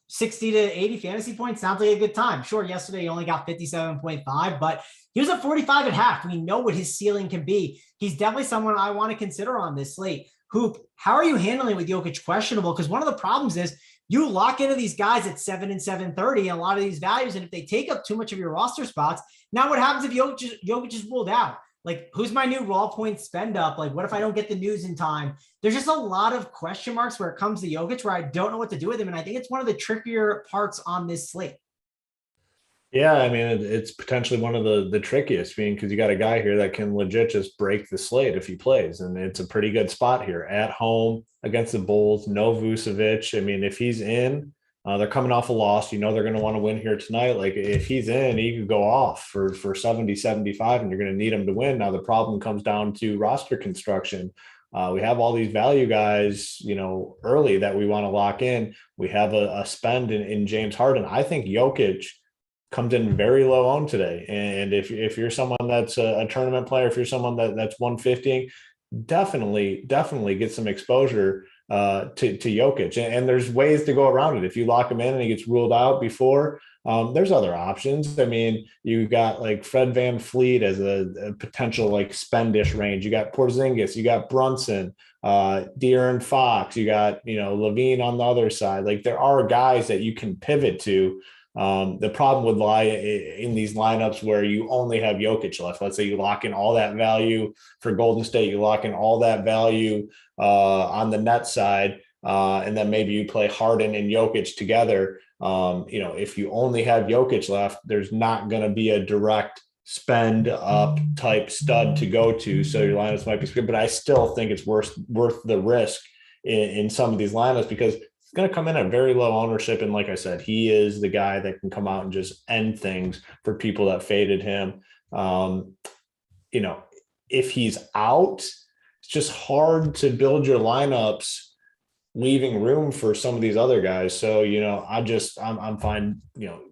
60 to 80 fantasy points sounds like a good time. Sure, yesterday he only got 57.5, but he was at 45 at half. We know what his ceiling can be. He's definitely someone I want to consider on this slate. Hoop, how are you handling with Jokic questionable? Because one of the problems is you lock into these guys at 7 and 730 and a lot of these values, and if they take up too much of your roster spots, now what happens if Jokic is ruled out? Like, who's my new raw point spend up? Like, what if I don't get the news in time? There's just a lot of question marks where it comes to Jokic where I don't know what to do with him. And I think it's one of the trickier parts on this slate. Yeah, I mean, it's potentially one of the trickiest, because you got a guy here that can legit just break the slate if he plays. And it's a pretty good spot here at home against the Bulls. No Vucevic. I mean, if he's in, they're coming off a loss. They're going to want to win here tonight. Like, if he's in, he could go off for 70, 75, and you're going to need him to win. Now, the problem comes down to roster construction. We have all these value guys, early that we want to lock in. We have a spend in James Harden. I think Jokic comes in very low owned today. And if you're someone that's a tournament player, if you're someone that's 150, definitely get some exposure to Jokic. And there's ways to go around it. If you lock him in and he gets ruled out before, there's other options. I mean, you got like Fred VanVleet as a potential spendish range. You got Porzingis, you got Brunson, De'Aaron Fox, you got, Levine on the other side. Like, there are guys that you can pivot to. The problem would lie in these lineups where you only have Jokic left. Let's say you lock in all that value for Golden State, you lock in all that value on the net side, and then maybe you play Harden and Jokic together. If you only have Jokic left, there's not going to be a direct spend up type stud to go to. So your lineups might be good, but I still think it's worth the risk in some of these lineups because it's going to come in at very low ownership. And like I said, he is the guy that can come out and just end things for people that faded him. If he's out, it's just hard to build your lineups leaving room for some of these other guys. So, I'm fine,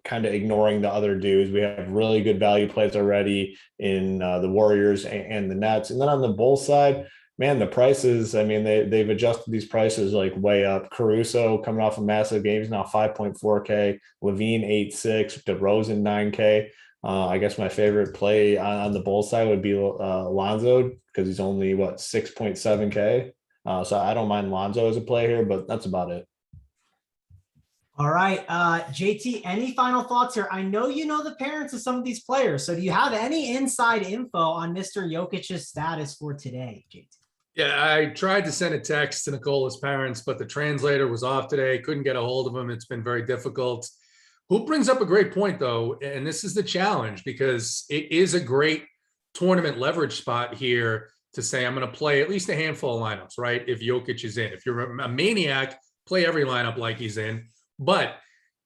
kind of ignoring the other dudes. We have really good value plays already in the Warriors and the Nets. And then on the Bulls side, man, the prices, I mean, they've adjusted these prices way up. Caruso coming off a massive game, he's now 5.4K, Levine 8.6, DeRozan 9K. I guess my favorite play on the Bulls side would be Lonzo because he's only 6.7K. So I don't mind Lonzo as a play here, but that's about it. All right. JT, any final thoughts here? I know you know the parents of some of these players. So do you have any inside info on Mr. Jokic's status for today, JT? Yeah, I tried to send a text to Nicola's parents, but the translator was off today. Couldn't get a hold of him. It's been very difficult. Who brings up a great point, though, and this is the challenge because it is a great tournament leverage spot here to say I'm going to play at least a handful of lineups, right? If Jokic is in. If you're a maniac, play every lineup like he's in. But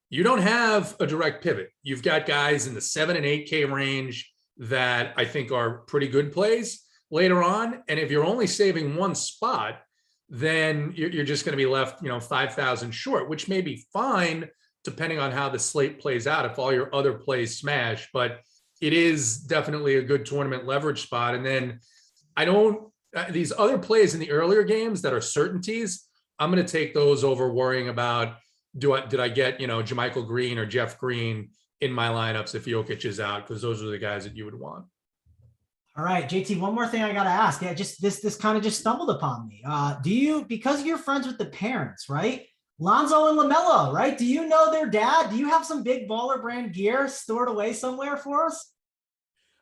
you don't have a direct pivot. You've got guys in the 7 and 8K range that I think are pretty good plays later on. And if you're only saving one spot, then you're just going to be left, 5,000 short, which may be fine depending on how the slate plays out if all your other plays smash. But it is definitely a good tournament leverage spot. And then these other plays in the earlier games that are certainties, I'm going to take those over worrying about, did I get, JaMychal Green or Jeff Green in my lineups if Jokic is out? Because those are the guys that you would want. All right, JT, one more thing I got to ask. Yeah, this kind of just stumbled upon me. Because you're friends with the parents, right? Lonzo and LaMelo, right? Do you know their dad? Do you have some big baller brand gear stored away somewhere for us?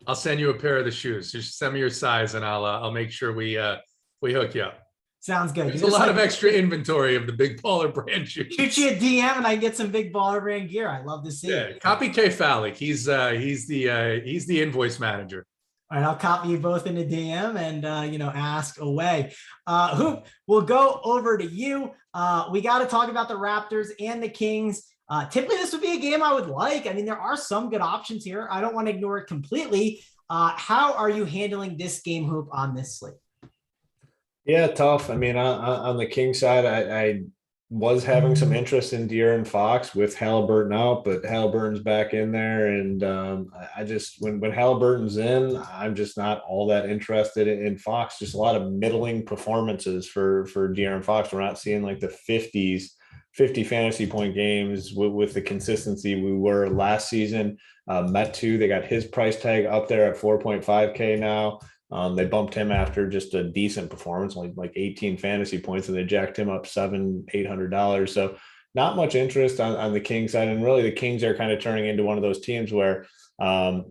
I'll send you a pair of the shoes. Just send me your size and I'll make sure we hook you up. Sounds good. There's a lot of extra inventory of the big baller brand shoes. Shoot you a DM and I get some big baller brand gear. I love to see it. Copy K Falik. He's the invoice manager. All right, I'll copy you both in a DM and, ask away. Hoop, we'll go over to you. We got to talk about the Raptors and the Kings. Typically, this would be a game I would like. I mean, there are some good options here. I don't want to ignore it completely. How are you handling this game, Hoop, on this slate? Yeah, tough. I mean, on the King side, I was having some interest in De'Aaron Fox with Halliburton out, but Halliburton's back in there. And I just, when Halliburton's in, I'm just not all that interested in Fox. Just a lot of middling performances for De'Aaron Fox. We're not seeing like the 50 fantasy point games with the consistency we were last season. Metu, they got his price tag up there at 4.5K now. They bumped him after just a decent performance, like 18 fantasy points, and they jacked him up $700-800. So not much interest on the Kings side. And really the Kings are kind of turning into one of those teams where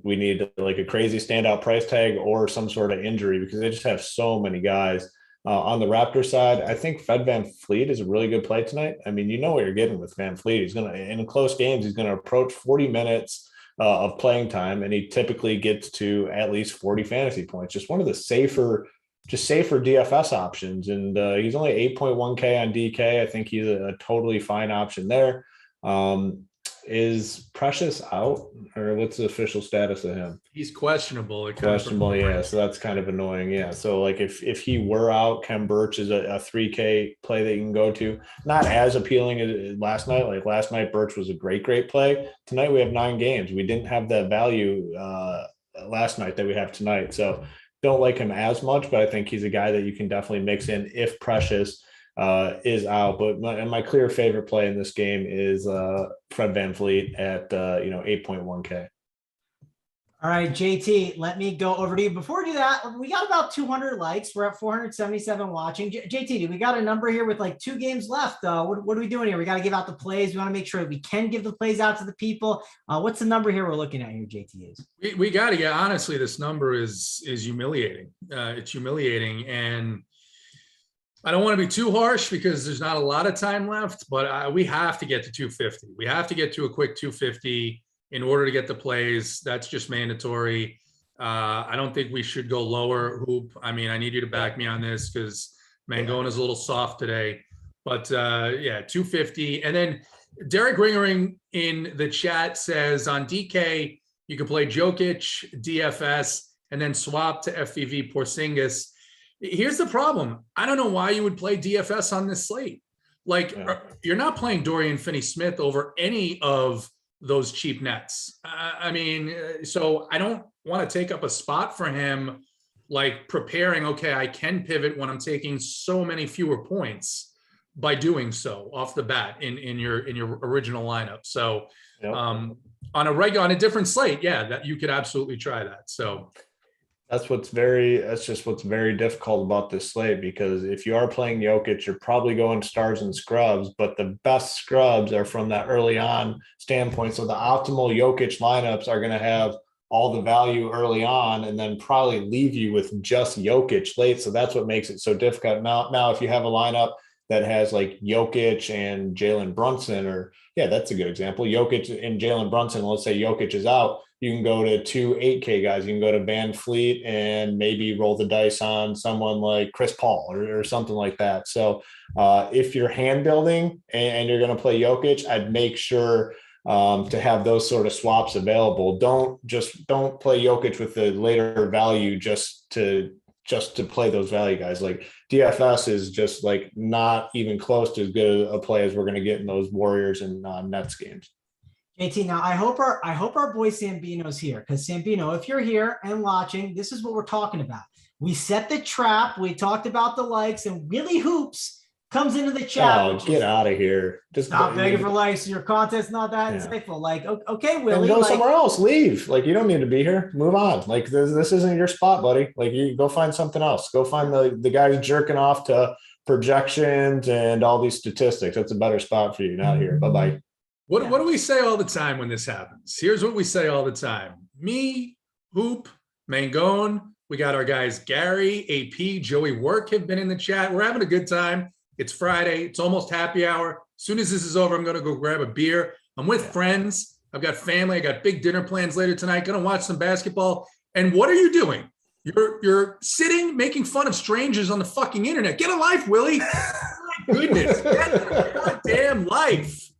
we need like a crazy standout price tag or some sort of injury, because they just have so many guys. On the Raptor side, I think Fred VanVleet is a really good play tonight. I mean, you know what you're getting with VanVleet. He's going to, in close games, he's going to approach 40 minutes of playing time, and he typically gets to at least 40 fantasy points. Just one of the safer DFS options. And he's only 8.1K on DK. I think he's a totally fine option there. Is Precious out, or what's the official status of him? He's questionable. Questionable, yeah. So that's kind of annoying. Yeah. So like if he were out, Kem Birch is a 3K play that you can go to. Not as appealing as last night. Like last night, Birch was a great play. Tonight we have 9 games. We didn't have that value last night that we have tonight. So don't like him as much, but I think he's a guy that you can definitely mix in if Precious is out. But my clear favorite play in this game is Fred VanVleet at 8.1K. All right, JT, let me go over to you. Before we do that, we got about 200 likes. We're at 477 watching. JT, do we got a number here with like 2 games left? What are we doing here? We got to give out the plays. We want to make sure that we can give the plays out to the people. What's the number here we're looking at here, JT? Is we got to get, honestly, this number is humiliating. It's humiliating. And I don't want to be too harsh because there's not a lot of time left, but we have to get to 250. We have to get to a quick 250 in order to get the plays. That's just mandatory. I don't think we should go lower, Hoop. I mean, I need you to back me on this because Mangone is a little soft today. But 250. And then Derek Ringering in the chat says on DK, you can play Jokic, DFS, and then swap to FVV Porzingis. Here's the problem. I don't know why you would play DFS on this slate. You're not playing Dorian Finney-Smith over any of those cheap nets. So I don't want to take up a spot for him, like preparing, okay, I can pivot when I'm taking so many fewer points by doing so off the bat in your original lineup. So on a different slate, that you could absolutely try that. So that's just what's very difficult about this slate, because if you are playing Jokic, you're probably going stars and scrubs, but the best scrubs are from that early on standpoint. So the optimal Jokic lineups are going to have all the value early on and then probably leave you with just Jokic late. So that's what makes it so difficult. Now, if you have a lineup that has like Jokic and Jalen Brunson, that's a good example. Jokic and Jalen Brunson, let's say Jokic is out, you can go to 2 8K guys. You can go to VanVleet and maybe roll the dice on someone like Chris Paul or something like that. So if you're hand building and you're going to play Jokic, I'd make sure to have those sort of swaps available. Don't play Jokic with the later value just to play those value guys. Like DFS is just like not even close to as good a play as we're going to get in those Warriors and Nets games. JT, now I hope our boy Sambino's here, because Sambino, if you're here and watching, this is what we're talking about. We set the trap. We talked about the likes, and Willie Hoops comes into the chat. Oh, get out of here. Just stop begging for likes. Your content's not that insightful. Like, okay, Willie. Go somewhere else. Leave. Like, you don't need to be here. Move on. Like, this isn't your spot, buddy. Like, you go find something else. Go find the guys jerking off to projections and all these statistics. That's a better spot for you. Not here. Bye-bye. What do we say all the time when this happens? Here's what we say all the time. Me, Hoop, Mangone. We got our guys Gary, AP, Joey Work have been in the chat. We're having a good time. It's Friday. It's almost happy hour. As soon as this is over, I'm going to go grab a beer. I'm with friends. I've got family. I got big dinner plans later tonight. Going to watch some basketball. And what are you doing? You're sitting making fun of strangers on the fucking internet. Get a life, Willie. My goodness. Get a goddamn life.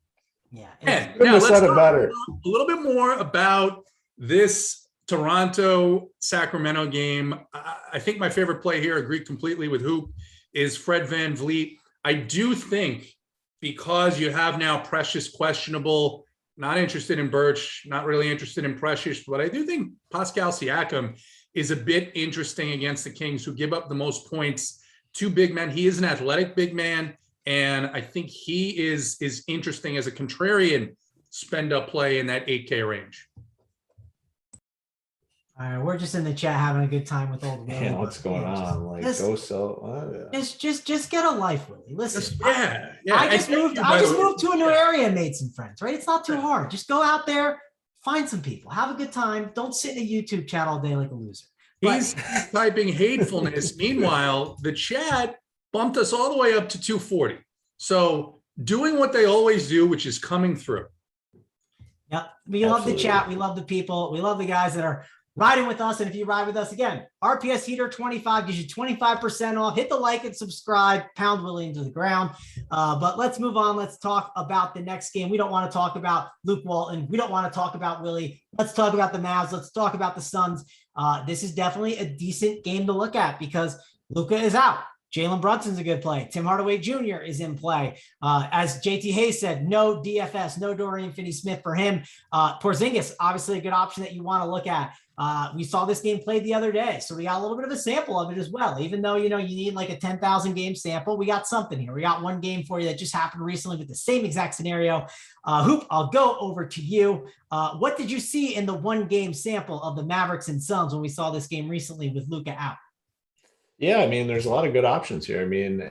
Yeah. And Couldn't now have let's said it talk better. a little bit more about this Toronto-Sacramento game. I think my favorite play here, agree completely with Hoop, is Fred VanVleet. I do think because you have now Precious questionable, not interested in Birch, not really interested in Precious, but I do think Pascal Siakam is a bit interesting against the Kings, who give up the most points to big men. He is an athletic big man, and I think he is interesting as a contrarian spend-up play in that 8K range. All right, we're just in the chat having a good time with old Willie. Yeah, what's going on? Like, go sell. Just get a life, Willie. Listen, Yeah. I just moved to a new area and made some friends, right? It's not too hard. Just go out there, find some people, have a good time. Don't sit in a YouTube chat all day like a loser. He's typing hatefulness. Meanwhile, the chat bumped us all the way up to 240. So doing what they always do, which is coming through. Yeah, we love the chat. We love the people. We love the guys that are riding with us. And if you ride with us again, RPS Heater 25 gives you 25% off. Hit the like and subscribe, pound Willie into the ground. But let's move on. Let's talk about the next game. We don't want to talk about Luke Walton. We don't want to talk about Willie. Let's talk about the Mavs. Let's talk about the Suns. This is definitely a decent game to look at because Luka is out. Jalen Brunson's a good play. Tim Hardaway Jr. is in play. As JT Hayes said, no DFS, no Dorian Finney-Smith for him. Porzingis, obviously a good option that you want to look at. We saw this game played the other day, so we got a little bit of a sample of it as well. Even though, you need like a 10,000 game sample, we got something here. We got one game for you that just happened recently with the same exact scenario. Hoop, I'll go over to you. What did you see in the one game sample of the Mavericks and Suns when we saw this game recently with Luka out? Yeah, I mean, there's a lot of good options here. I mean,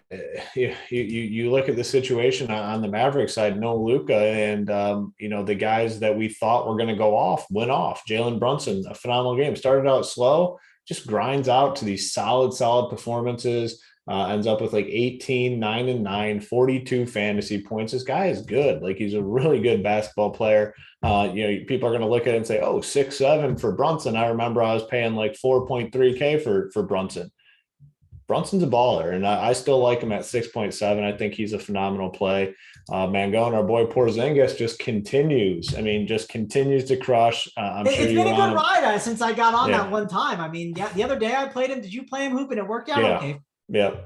you look at the situation on the Mavericks side, no Luka, and the guys that we thought were going to go off went off. Jalen Brunson, a phenomenal game. Started out slow, just grinds out to these solid performances. Ends up with like 18, 9-9, 42 fantasy points. This guy is good. Like, he's a really good basketball player. People are going to look at it and say, oh, 6-7 for Brunson. I remember I was paying like 4.3K for Brunson. Brunson's a baller, and I still like him at 6.7. I think he's a phenomenal play. Mangone, our boy Porzingis, just continues to crush. It's been a good ride since I got on that one time. I mean, the other day I played him. Did you play him, Hoop, and it worked out okay? Yeah.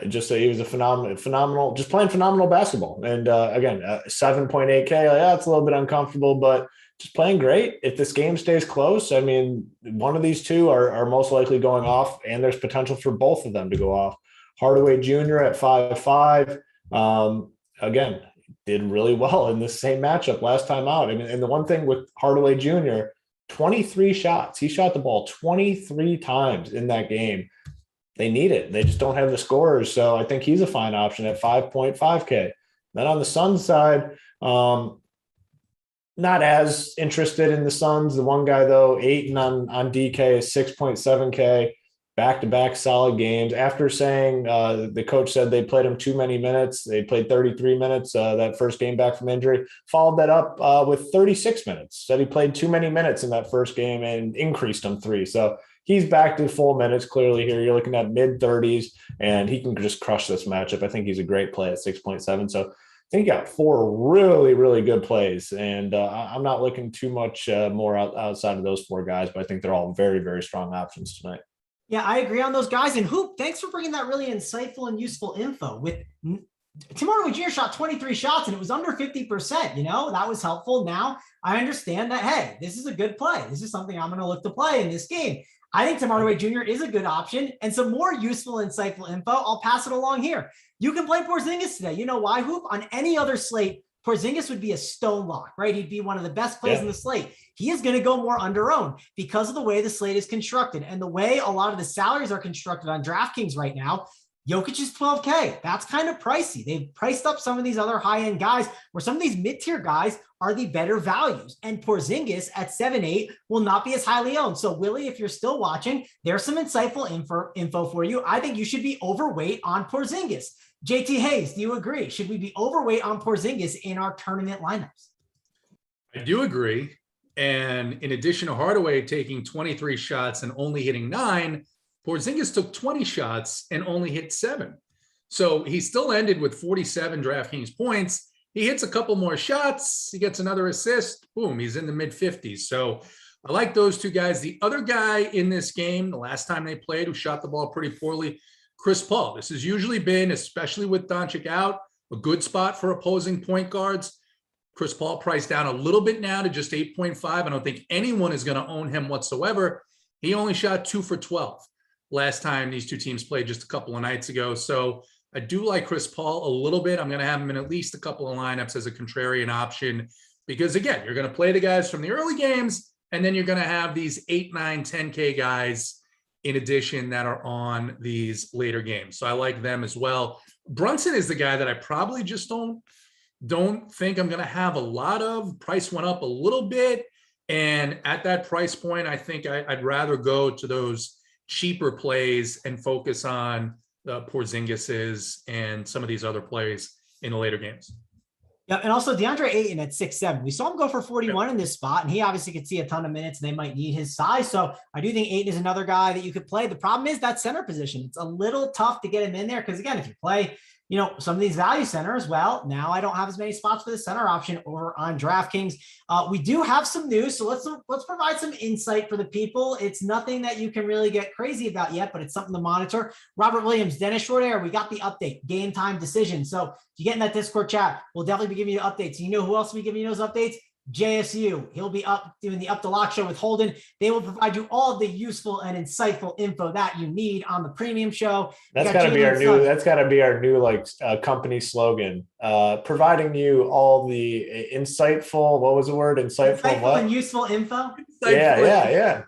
Just he was a phenomenal, just playing phenomenal basketball. And again, 7.8K, it's a little bit uncomfortable, but just playing great. If this game stays close, I mean, one of these two are most likely going off, and there's potential for both of them to go off. Hardaway Jr. at 5.5, again, did really well in this same matchup last time out. I mean, and the one thing with Hardaway Jr., 23 shots. He shot the ball 23 times in that game. They need it. They just don't have the scorers. So I think he's a fine option at 5.5K. Then on the Suns side, not as interested in the Suns. The one guy, though, Ayton on DK is 6.7K, back-to-back solid games. After saying the coach said they played him too many minutes, they played 33 minutes that first game back from injury, followed that up with 36 minutes. Said he played too many minutes in that first game and increased him 3. So he's back to full minutes clearly here. You're looking at mid-30s, and he can just crush this matchup. I think he's a great play at 6.7. So I think he got 4 really, really good plays, and I'm not looking too much more outside of those 4 guys, but I think they're all very, very strong options tonight. Yeah, I agree on those guys. And Hoop, thanks for bringing that really insightful and useful info. With Tim Hardaway Jr. shot 23 shots, and it was under 50%. That was helpful. Now I understand that, hey, this is a good play. This is something I'm going to look to play in this game. I think Tim Hardaway Jr. is a good option, and some more useful, insightful info. I'll pass it along here. You can play Porzingis today. You know why, Hoop? On any other slate, Porzingis would be a stone lock, right? He'd be one of the best plays in the slate. He is going to go more under owned because of the way the slate is constructed and the way a lot of the salaries are constructed on DraftKings right now. Jokic is 12K. That's kind of pricey. They've priced up some of these other high-end guys, where some of these mid-tier guys are the better values. And Porzingis at 7.8 will not be as highly owned. So Willie, if you're still watching, there's some insightful info for you. I think you should be overweight on Porzingis. JT Hayes, do you agree? Should we be overweight on Porzingis in our tournament lineups? I do agree. And in addition to Hardaway taking 23 shots and only hitting 9, Porzingis took 20 shots and only hit 7. So he still ended with 47 DraftKings points. He hits a couple more shots. He gets another assist. Boom, he's in the mid-50s. So I like those two guys. The other guy in this game, the last time they played, who shot the ball pretty poorly, Chris Paul. This has usually been, especially with Doncic out, a good spot for opposing point guards. Chris Paul priced down a little bit now to just 8.5. I don't think anyone is going to own him whatsoever. He only shot 2 for 12 last time these two teams played just a couple of nights ago. So I do like Chris Paul a little bit. I'm going to have him in at least a couple of lineups as a contrarian option because, again, you're going to play the guys from the early games, and then you're going to have these 8, 9, 10K guys in addition that are on these later games. So I like them as well. Brunson is the guy that I probably just don't think I'm going to have a lot of. Price went up a little bit. And at that price point, I think I'd rather go to those cheaper plays and focus on the Porzingises and some of these other plays in the later games. Yeah, and also DeAndre Ayton at 6'7". We saw him go for 41 in this spot, and he obviously could see a ton of minutes, and they might need his size. So I do think Ayton is another guy that you could play. The problem is that center position. It's a little tough to get him in there because, again, if you play some of these value centers, well, now I don't have as many spots for the center option over on DraftKings. We do have some news, so let's provide some insight for the people. It's nothing that you can really get crazy about yet, but it's something to monitor. Robert Williams, Dennis Shortair, we got the update, game time decision. So if you get in that Discord chat, we'll definitely be giving you updates. You know who else will be giving you those updates? JSU. He'll be up doing the Up the Lock show with Holden. They will provide you all of the useful and insightful info that you need on the premium show. That's got to be our new. That's got to be our new company slogan. Providing you all the insightful. What was the word? Insightful and useful info. Yeah.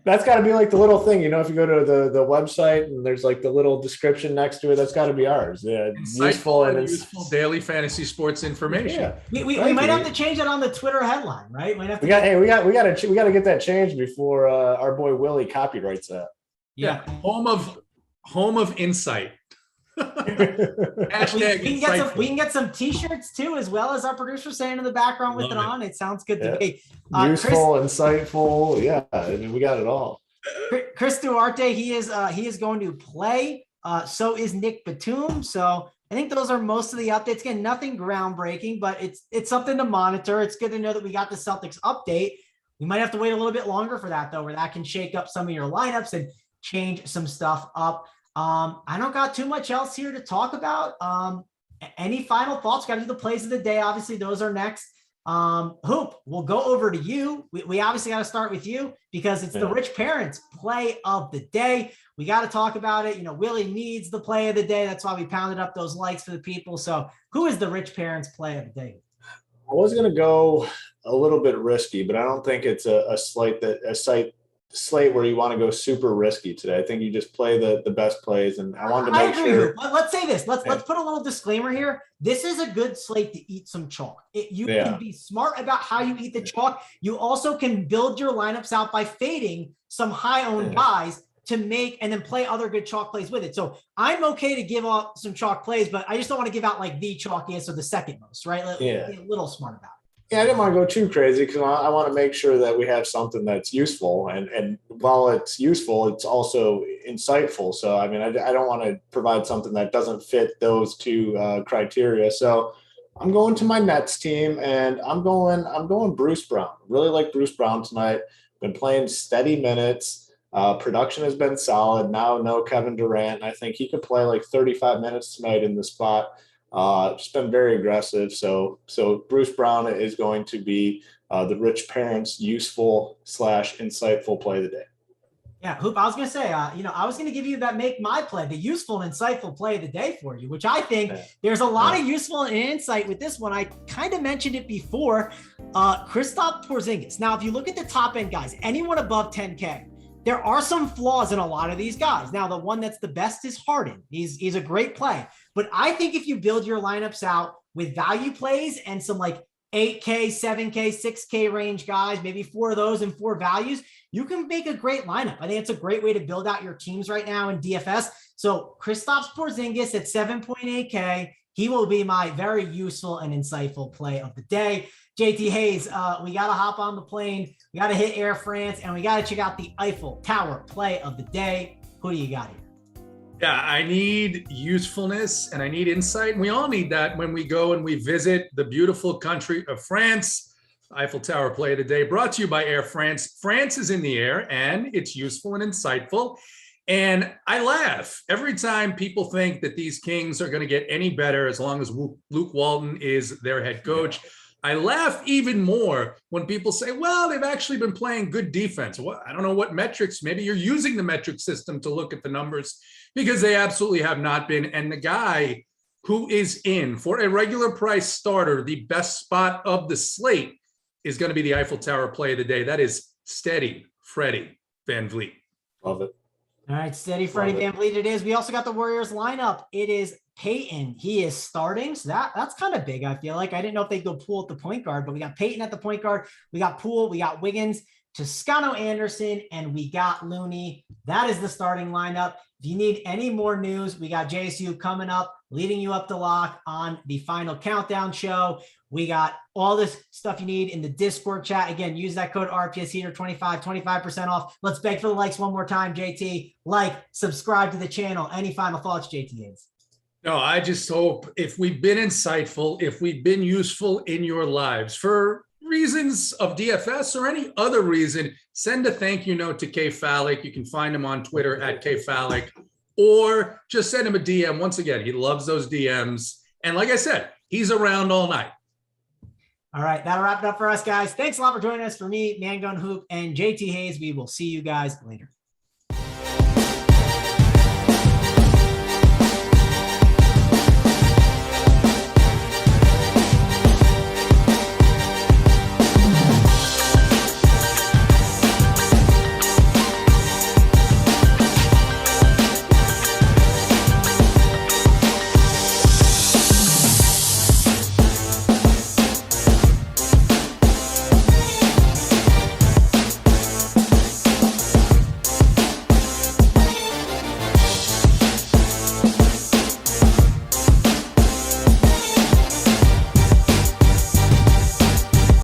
That's got to be like the little thing, if you go to the website and there's like the little description next to it, that's got to be ours. Yeah, useful and useful daily fantasy sports information. Yeah. We might have to change that on the Twitter headline, right? We got to get that changed before our boy Willie copyrights that. Yeah, home of insight. we can get some t-shirts too, as well as our producer saying in the background with on. It sounds good to me. Useful, insightful. Yeah, I mean, we got it all. Chris Duarte, he is going to play. So is Nick Batum. So I think those are most of the updates. Again, nothing groundbreaking, but it's something to monitor. It's good to know that we got the Celtics update. We might have to wait a little bit longer for that though, where that can shake up some of your lineups and change some stuff up. I don't got too much else here to talk about. Any final thoughts? Got to do the plays of the day. Obviously, those are next. Hoop, we'll go over to you. We obviously got to start with you because it's the rich parents play of the day. We got to talk about it. Willie needs the play of the day. That's why we pounded up those likes for the people. So who is the rich parents play of the day? I was going to go a little bit risky, but I don't think it's a slate where you want to go super risky today. I think you just play the best plays, and I wanted to make sure. Let's say this. Let's put a little disclaimer here. This is a good slate to eat some chalk. You can be smart about how you eat the chalk. You also can build your lineups out by fading some high-owned guys to make and then play other good chalk plays with it. So I'm okay to give up some chalk plays, but I just don't want to give out like the chalkiest or the second most, right? Be a little smart about it. Yeah, I didn't want to go too crazy because I want to make sure that we have something that's useful. And while it's useful, it's also insightful. So, I mean, I don't want to provide something that doesn't fit those two criteria. So I'm going to my Nets team, and I'm going Bruce Brown. Really like Bruce Brown tonight. Been playing steady minutes. Production has been solid. Now, no Kevin Durant. I think he could play like 35 minutes tonight in the spot. It's been very aggressive. So Bruce Brown is going to be the rich parents' useful / insightful play of the day. Yeah, Hoop, I was going to say, I was going to give you that make my play, the useful and insightful play of the day for you, which I think there's a lot of useful and insight with this one. I kind of mentioned it before. Christop Torzingis. Now, if you look at the top end guys, anyone above 10K, there are some flaws in a lot of these guys. Now, the one that's the best is Harden. He's a great play. But I think if you build your lineups out with value plays and some like 8K, 7K, 6K range guys, maybe 4 of those and 4 values, you can make a great lineup. I think it's a great way to build out your teams right now in DFS. So Kristaps Porzingis at 7.8K, He will be my very useful and insightful play of the day. JT Hayes, we got to hop on the plane. We got to hit Air France, and we got to check out the Eiffel Tower play of the day. Who do you got here? Yeah, I need usefulness and I need insight. And we all need that when we go and we visit the beautiful country of France. Eiffel Tower play of the day brought to you by Air France. France is in the air and it's useful and insightful. And I laugh every time people think that these Kings are going to get any better as long as Luke Walton is their head coach. I laugh even more when people say, well, they've actually been playing good defense. Well, I don't know what metrics. Maybe you're using the metric system to look at the numbers, because they absolutely have not been. And the guy who is in for a regular price starter, the best spot of the slate, is going to be the Eiffel Tower play of the day. That is steady Freddie VanVleet. Love it. All right, steady Freddie VanVleet it is. We also got the Warriors lineup. It is Peyton. He is starting. So that's kind of big, I feel like. I didn't know if they'd go Poole at the point guard, but we got Peyton at the point guard. We got Poole. We got Wiggins, Toscano Anderson, and we got Looney. That is the starting lineup. If you need any more news, we got JSU coming up, leading you up to lock on the final countdown show. We got all this stuff you need in the Discord chat. Again, use that code RPS Heater 25% off. Let's beg for the likes one more time, JT. Like, subscribe to the channel. Any final thoughts, JT Hayes? No, I just hope if we've been insightful, if we've been useful in your lives for reasons of DFS or any other reason, send a thank you note to K Phallic. You can find him on Twitter at K Phallic, or just send him a DM. Once again, he loves those DMs. And like I said, he's around all night. All right, that'll wrap it up for us, guys. Thanks a lot for joining us. For me, Mangun Hoop, and JT Hayes, we will see you guys later.